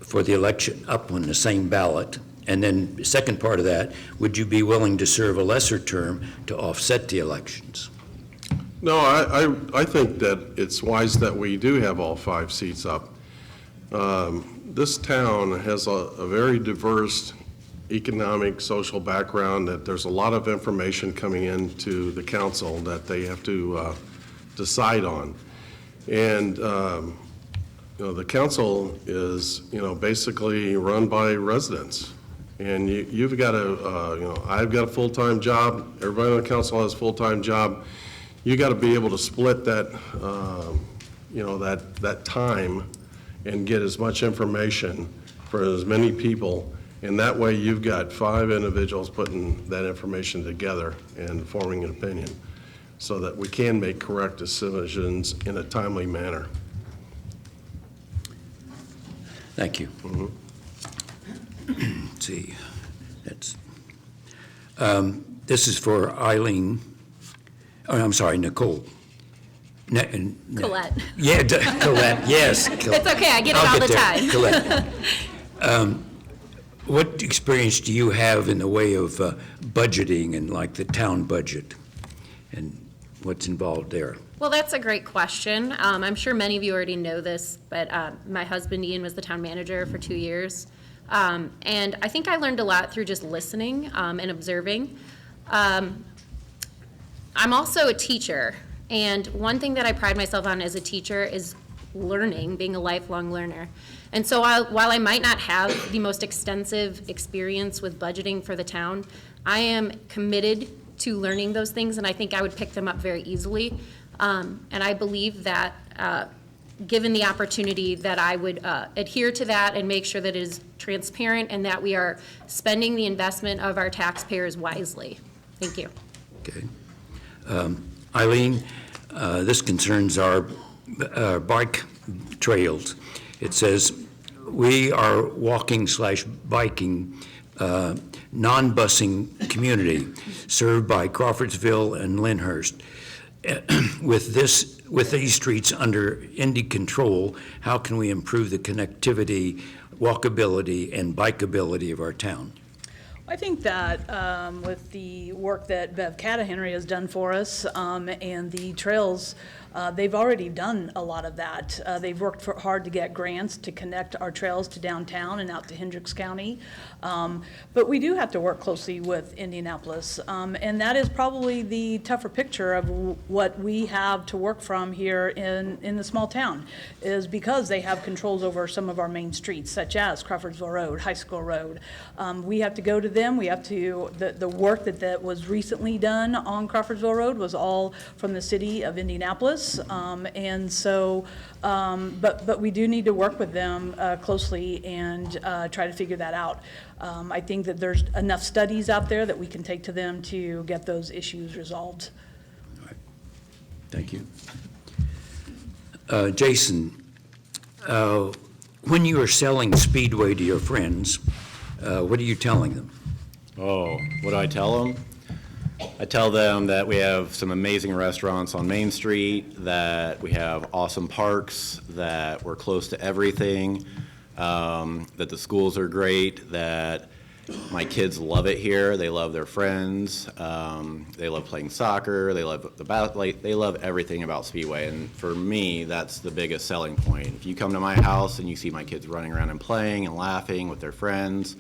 for the election up on the same ballot? And then the second part of that, would you be willing to serve a lesser term to offset the elections? No, I think that it's wise that we do have all 5 seats up. This town has a very diverse economic, social background, that there's a lot of information coming into the council that they have to decide on. And the council is, basically run by residents. And you've got I've got a full-time job, everybody on the council has a full-time job. You got to be able to split that, that time and get as much information for as many people. And that way you've got 5 individuals putting that information together and forming an opinion so that we can make correct decisions in a timely manner. Thank you. Let's see, this is for Eileen, oh, I'm sorry, Nicole. Colette. Yeah, Colette, yes. It's okay, I get it all the time. Colette. What experience do you have in the way of budgeting and like the town budget? And what's involved there? Well, that's a great question. I'm sure many of you already know this, but my husband Ian was the town manager for 2 years. And I think I learned a lot through just listening and observing. I'm also a teacher, and one thing that I pride myself on as a teacher is learning, being a lifelong learner. And so while I might not have the most extensive experience with budgeting for the town, I am committed to learning those things, and I think I would pick them up very easily. And I believe that given the opportunity that I would adhere to that and make sure that it is transparent and that we are spending the investment of our taxpayers wisely. Thank you. Okay. Eileen, this concerns our bike trails. It says, we are walking/biking non-busing community served by Crawfordsville and Lyndhurst. With these streets under Indy control, how can we improve the connectivity, walkability, and bikeability of our town? I think that with the work that Bev Catahenry has done for us and the trails, they've already done a lot of that. They've worked hard to get grants to connect our trails to downtown and out to Hendricks County. But we do have to work closely with Indianapolis. And that is probably the tougher picture of what we have to work from here in the small town, is because they have controls over some of our main streets, such as Crawfordsville Road, High School Road. We have to go to them. We have to, the work that was recently done on Crawfordsville Road was all from the city of Indianapolis. And so, but we do need to work with them closely and try to figure that out. I think that there's enough studies out there that we can take to them to get those issues resolved. All right. Thank you. Jason, when you are selling Speedway to your friends, what are you telling them? Oh, what do I tell them? I tell them that we have some amazing restaurants on Main Street, that we have awesome parks, that we're close to everything, that the schools are great, that my kids love it here. They love their friends. They love playing soccer. They love they love everything about Speedway. And for me, that's the biggest selling point. If you come to my house and you see my kids running around and playing and laughing with their friends,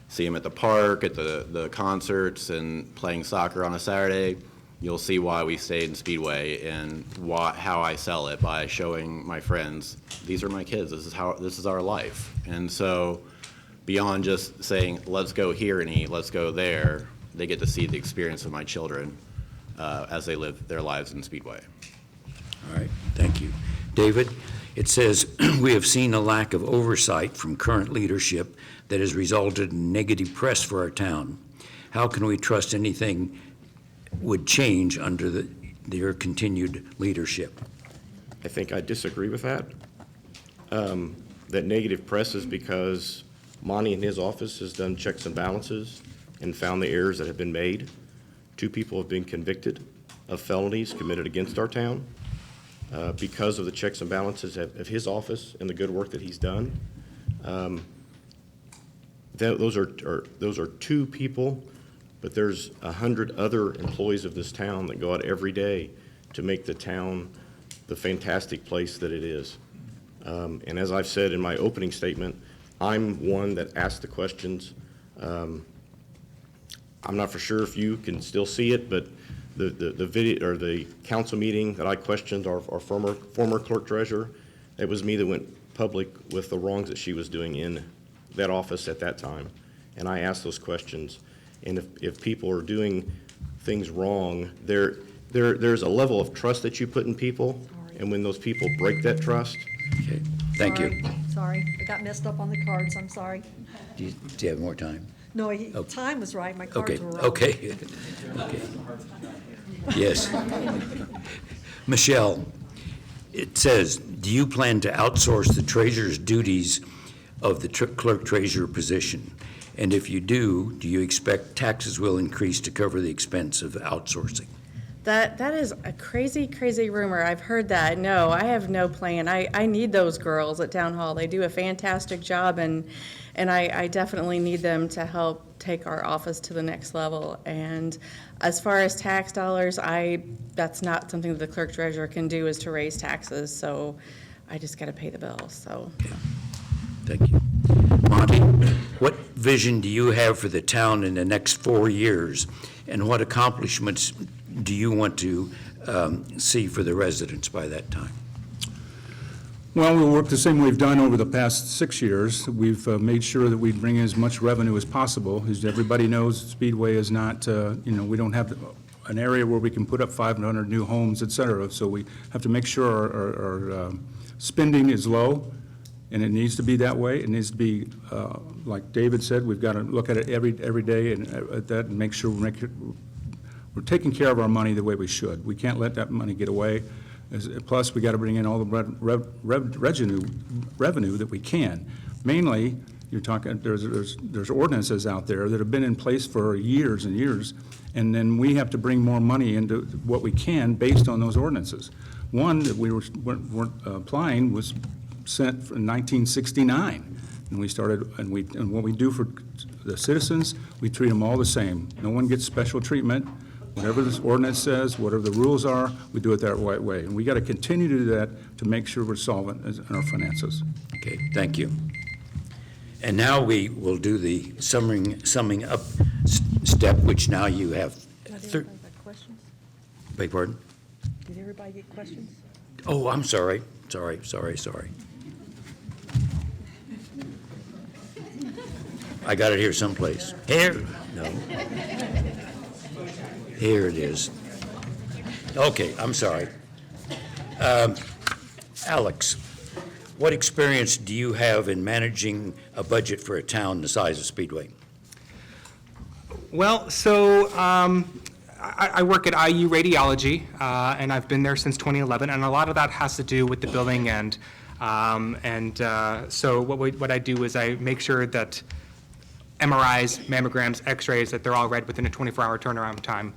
see them at the park, at the concerts, and playing soccer on a Saturday, you'll see why we stayed in Speedway and how I sell it, by showing my friends, these are my kids, this is our life. And so beyond just saying, let's go here and eat, let's go there, they get to see the experience of my children as they live their lives in Speedway. All right, thank you. David, it says, we have seen a lack of oversight from current leadership that has resulted in negative press for our town. How can we trust anything would change under their continued leadership? I think I disagree with that. That negative press is because Monty in his office has done checks and balances and found the errors that have been made. 2 people have been convicted of felonies committed against our town because of the checks and balances of his office and the good work that he's done. Those are 2 people, but there's 100 other employees of this town that go out every day to make the town the fantastic place that it is. And as I've said in my opening statement, I'm one that asks the questions. I'm not for sure if you can still see it, but the video or the council meeting that I questioned our former clerk treasurer, it was me that went public with the wrongs that she was doing in that office at that time. and I ask those questions. And if people are doing things wrong, there's a level of trust that you put in people, and when those people break that trust. Okay, thank you. Sorry, I got messed up on the cards, I'm sorry. Do you have more time? No, Oh. time was right, my Okay, cards were wrong. okay. Okay. Yes. Michelle, it says, do you plan to outsource the treasurer's duties of the clerk treasurer position? And if you do you expect taxes will increase to cover the expense of outsourcing? That is a crazy, crazy rumor. I've heard that. No, I have no plan. I need those girls at Town Hall. They do a fantastic job, and I definitely need them to help take our office to the next level. And as far as tax dollars, that's not something that the clerk treasurer can do, is to raise taxes. So I just got to pay the bills, so. Yeah. Thank you. Monty, what vision do you have for the town in the next 4 years? And what accomplishments do you want to see for the residents by that time? Well, we'll work the same way we've done over the past 6 years. We've made sure that we bring in as much revenue as possible. As everybody knows, Speedway is not, we don't have an area where we can put up 500 new homes, et cetera. So we have to make sure our spending is low, and it needs to be that way. It needs to be, like David said, we've got to look at it every day and at that and make sure we're taking care of our money the way we should. We can't let that money get away. Plus, we got to bring in all the revenue that we can. Mainly, you're talking, there's ordinances out there that have been in place for years and years, and then we have to bring more money into what we can based on those ordinances. One that we weren't applying was sent in 1969, and we started, and what we do for the citizens, we treat them all the same. No one gets special treatment. Whatever this ordinance says, whatever the rules are, we do it that right way. And we got to continue to do that to make sure we're solvent in our finances. Okay, thank you. And now we will do the summing up step, which now you have. Did everybody get questions? Beg pardon? Did everybody get questions? Oh, I'm sorry. Sorry. I got it here someplace. Here? No. Here it is. Okay, I'm sorry. Alex, what experience do you have in managing a budget for a town the size of Speedway? Well, so I work at IU Radiology, and I've been there since 2011, and a lot of that has to do with the billing end. So what I do is I make sure that MRIs, mammograms, x-rays, that they're all read within a 24-hour turnaround time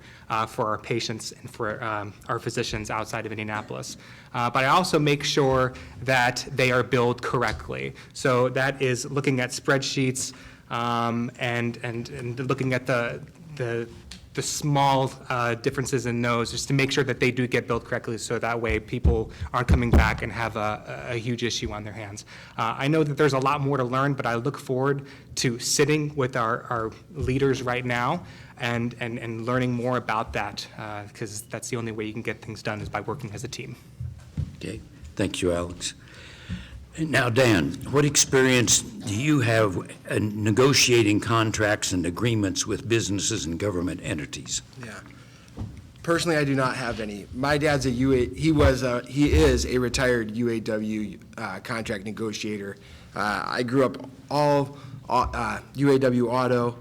for our patients and for our physicians outside of Indianapolis. But I also make sure that they are billed correctly. So that is looking at spreadsheets and looking at the small differences in those, just to make sure that they do get billed correctly, so that way people aren't coming back and have a huge issue on their hands. I know that there's a lot more to learn, but I look forward to sitting with our leaders right now and learning more about that, because that's the only way you can get things done, is by working as a team. Okay, thank you, Alex. Now, Dan, what experience do you have in negotiating contracts and agreements with businesses and government entities? Yeah. Personally, I do not have any. My dad's he is a retired UAW contract negotiator. I grew up all UAW auto.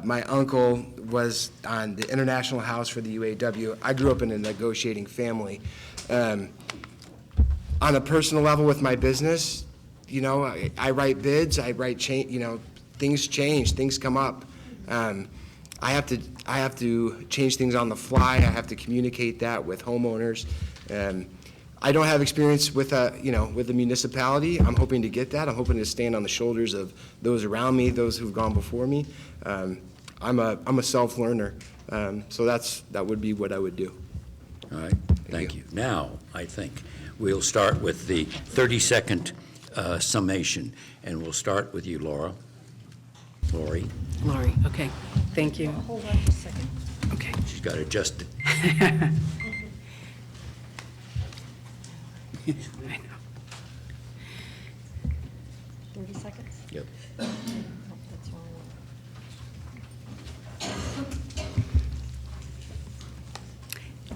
My uncle was on the International House for the UAW. I grew up in a negotiating family. On a personal level with my business, I write bids, things change, things come up. I have to change things on the fly. I have to communicate that with homeowners. I don't have experience with the municipality. I'm hoping to get that. I'm hoping to stand on the shoulders of those around me, those who've gone before me. I'm a self-learner, so that would be what I would do. All right, thank you. Now, I think we'll start with the 30-second summation, and we'll start with you, Lori. Lori, okay, thank you. Hold on for a second. Okay. She's got adjusted. I know. 30 seconds? Yep. Oh, that's the wrong one.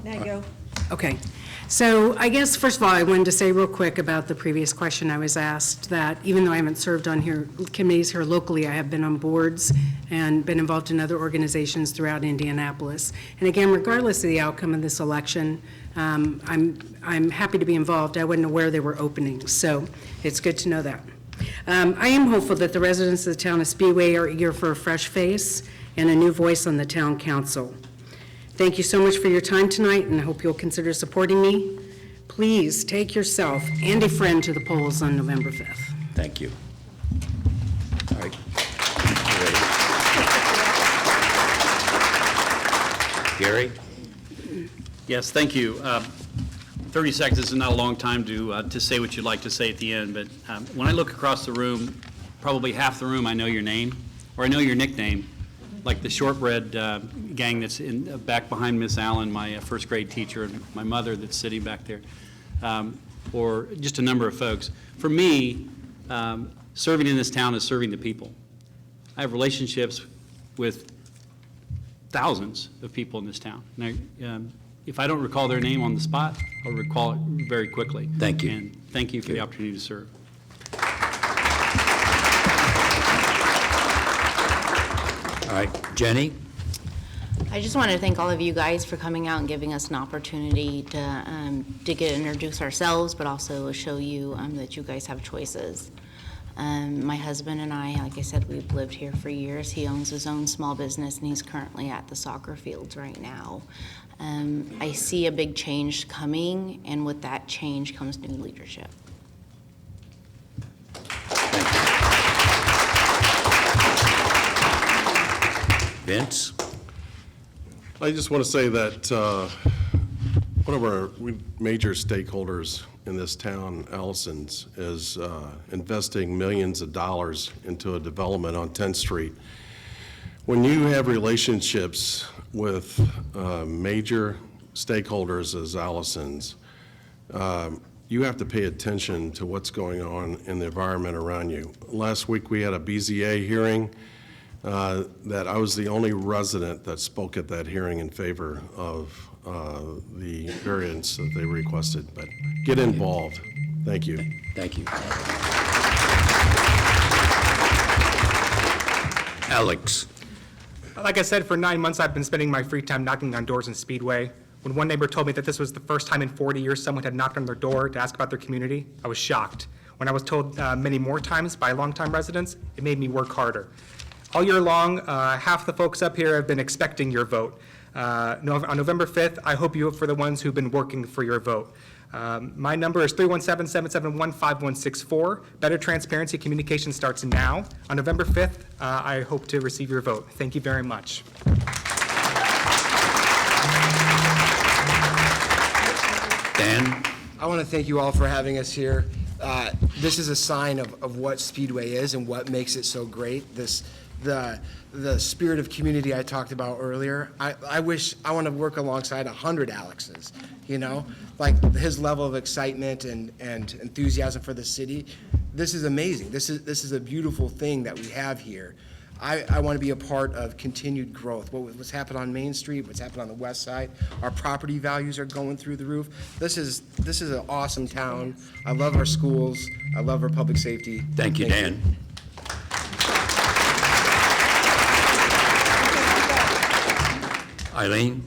Now go. Okay. So I guess, first of all, I wanted to say real quick about the previous question I was asked, that even though I haven't served on committees here locally, I have been on boards and been involved in other organizations throughout Indianapolis. And again, regardless of the outcome of this election, I'm happy to be involved. I wasn't aware there were openings, so it's good to know that. I am hopeful that the residents of the town of Speedway are eager for a fresh face and a new voice on the town council. Thank you so much for your time tonight, and I hope you'll consider supporting me. Please take yourself and a friend to the polls on November 5th. Thank you. All right. Gary? Yes, thank you. 30 seconds is not a long time to say what you'd like to say at the end, but when I look across the room, probably half the room I know your name, or I know your nickname, like the shortbread gang that's back behind Miss Allen, my first grade teacher, and my mother that's sitting back there, or just a number of folks. For me, serving in this town is serving the people. I have relationships with thousands of people in this town. Now, if I don't recall their name on the spot, I'll recall it very quickly. Thank you. And thank you for the opportunity to serve. All right, Jenny? I just wanted to thank all of you guys for coming out and giving us an opportunity to introduce ourselves, but also show you that you guys have choices. My husband and I, like I said, we've lived here for years. He owns his own small business, and he's currently at the soccer fields right now. I see a big change coming, and with that change comes new leadership. Vince? I just want to say that one of our major stakeholders in this town, Allison's, is investing millions of dollars into a development on 10th Street. When you have relationships with major stakeholders as Allison's, you have to pay attention to what's going on in the environment around you. Last week we had a BZA hearing that I was the only resident that spoke at that hearing in favor of the variance that they requested. But get involved. Thank you. Thank you. Alex? Like I said, for 9 months, I've been spending my free time knocking on doors in Speedway. When one neighbor told me that this was the first time in 40 years someone had knocked on their door to ask about their community, I was shocked. When I was told many more times by longtime residents, it made me work harder. All year long, half the folks up here have been expecting your vote. On November 5th, I hope you vote for the ones who've been working for your vote. My number is 317-771-5164. Better transparency communication starts now. On November 5th, I hope to receive your vote. Thank you very much. Dan? I want to thank you all for having us here. This is a sign of what Speedway is and what makes it so great. The spirit of community I talked about earlier. I want to work alongside 100 Alexes, you know? Like his level of excitement and enthusiasm for the city. This is amazing. This is a beautiful thing that we have here. I want to be a part of continued growth. What's happened on Main Street, what's happened on the west side, our property values are going through the roof. This is an awesome town. I love our schools. I love our public safety. Thank you, Dan. Eileen?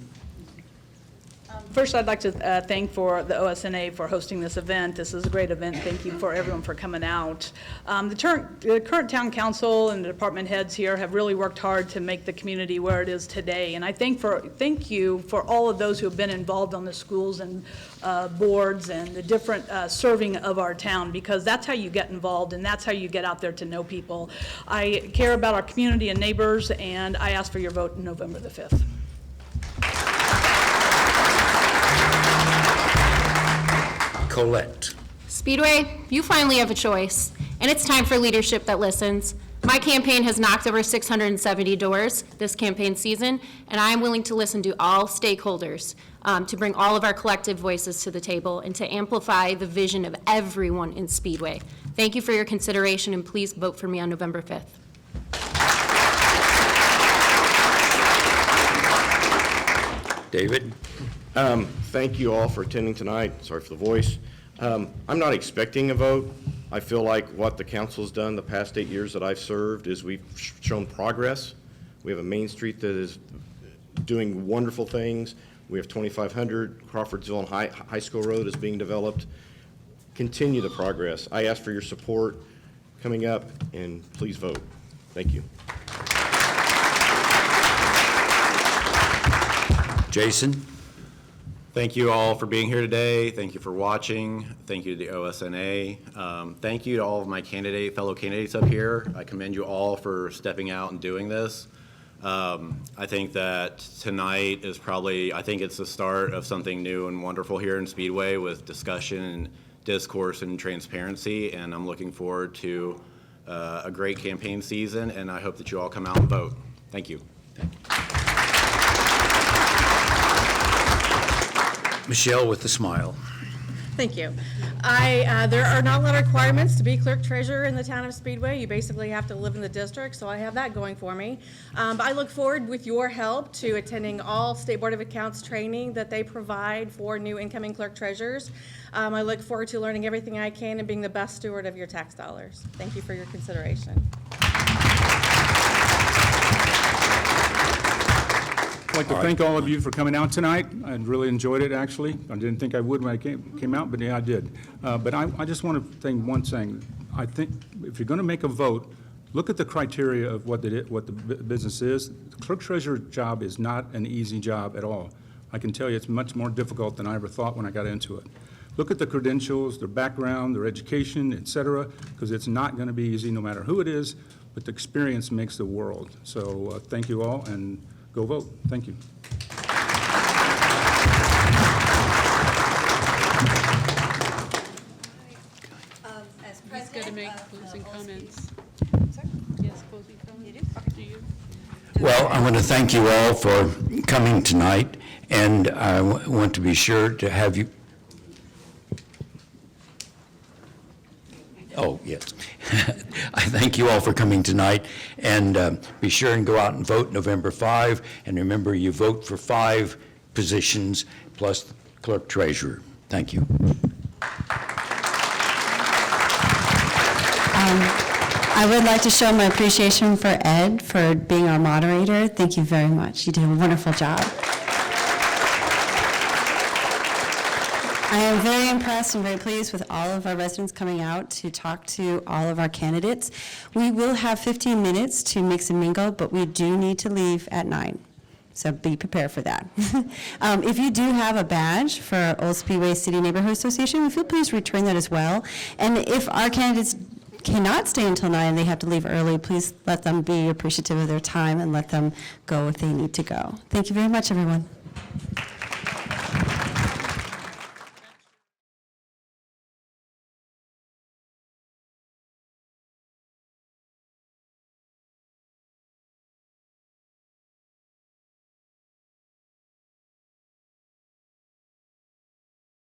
First, I'd like to thank for the OSNA for hosting this event. This is a great event. Thank you for everyone for coming out. The current town council and the department heads here have really worked hard to make the community where it is today. And I thank you for all of those who have been involved on the schools and boards and the different serving of our town, because that's how you get involved and that's how you get out there to know people. I care about our community and neighbors, and I ask for your vote on November the 5th. Colette? Speedway, you finally have a choice, and it's time for leadership that listens. My campaign has knocked over 670 doors this campaign season, and I am willing to listen to all stakeholders to bring all of our collective voices to the table and to amplify the vision of everyone in Speedway. Thank you for your consideration, and please vote for me on November 5th. David? Thank you all for attending tonight. Sorry for the voice. I'm not expecting a vote. I feel like what the council's done the past 8 years that I've served is we've shown progress. We have a Main Street that is doing wonderful things. We have 2500 Crawfordsville and High School Road is being developed. Continue the progress. I ask for your support coming up, and please vote. Thank you. Jason? Thank you all for being here today. Thank you for watching. Thank you to the OSNA. Thank you to all of my fellow candidates up here. I commend you all for stepping out and doing this. I think that tonight is I think it's the start of something new and wonderful here in Speedway with discussion and discourse and transparency, and I'm looking forward to a great campaign season, and I hope that you all come out and vote. Thank you. Michelle with the smile. Thank you. There are not a lot of requirements to be clerk treasurer in the town of Speedway. You basically have to live in the district, so I have that going for me. But I look forward, with your help, to attending all State Board of Accounts training that they provide for new incoming clerk treasurers. I look forward to learning everything I can and being the best steward of your tax dollars. Thank you for your consideration. I'd like to thank all of you for coming out tonight. I really enjoyed it, actually. I didn't think I would when I came out, but yeah, I did. But I just want to think one thing. I think if you're going to make a vote, look at the criteria of what the business is. The clerk treasurer job is not an easy job at all. I can tell you it's much more difficult than I ever thought when I got into it. Look at the credentials, their background, their education, et cetera, because it's not going to be easy no matter who it is, but the experience makes the world. So thank you all, and go vote. Thank you. He's going to make closing comments. Yes, closing comments. Do you? Well, I want to thank you all for coming tonight, and I want to be sure to have you. Oh, yes. I thank you all for coming tonight, and be sure and go out and vote November 5, and remember, you vote for 5 positions plus clerk treasurer. Thank you. I would like to show my appreciation for Ed for being our moderator. Thank you very much. You did a wonderful job. I am very impressed and very pleased with all of our residents coming out to talk to all of our candidates. We will have 15 minutes to mix and mingle, but we do need to leave at 9. So be prepared for that. If you do have a badge for Old Speedway City Neighborhood Association, if you'll please return that as well. And if our candidates cannot stay until 9 and they have to leave early, please let them be appreciative of their time and let them go if they need to go. Thank you very much, everyone.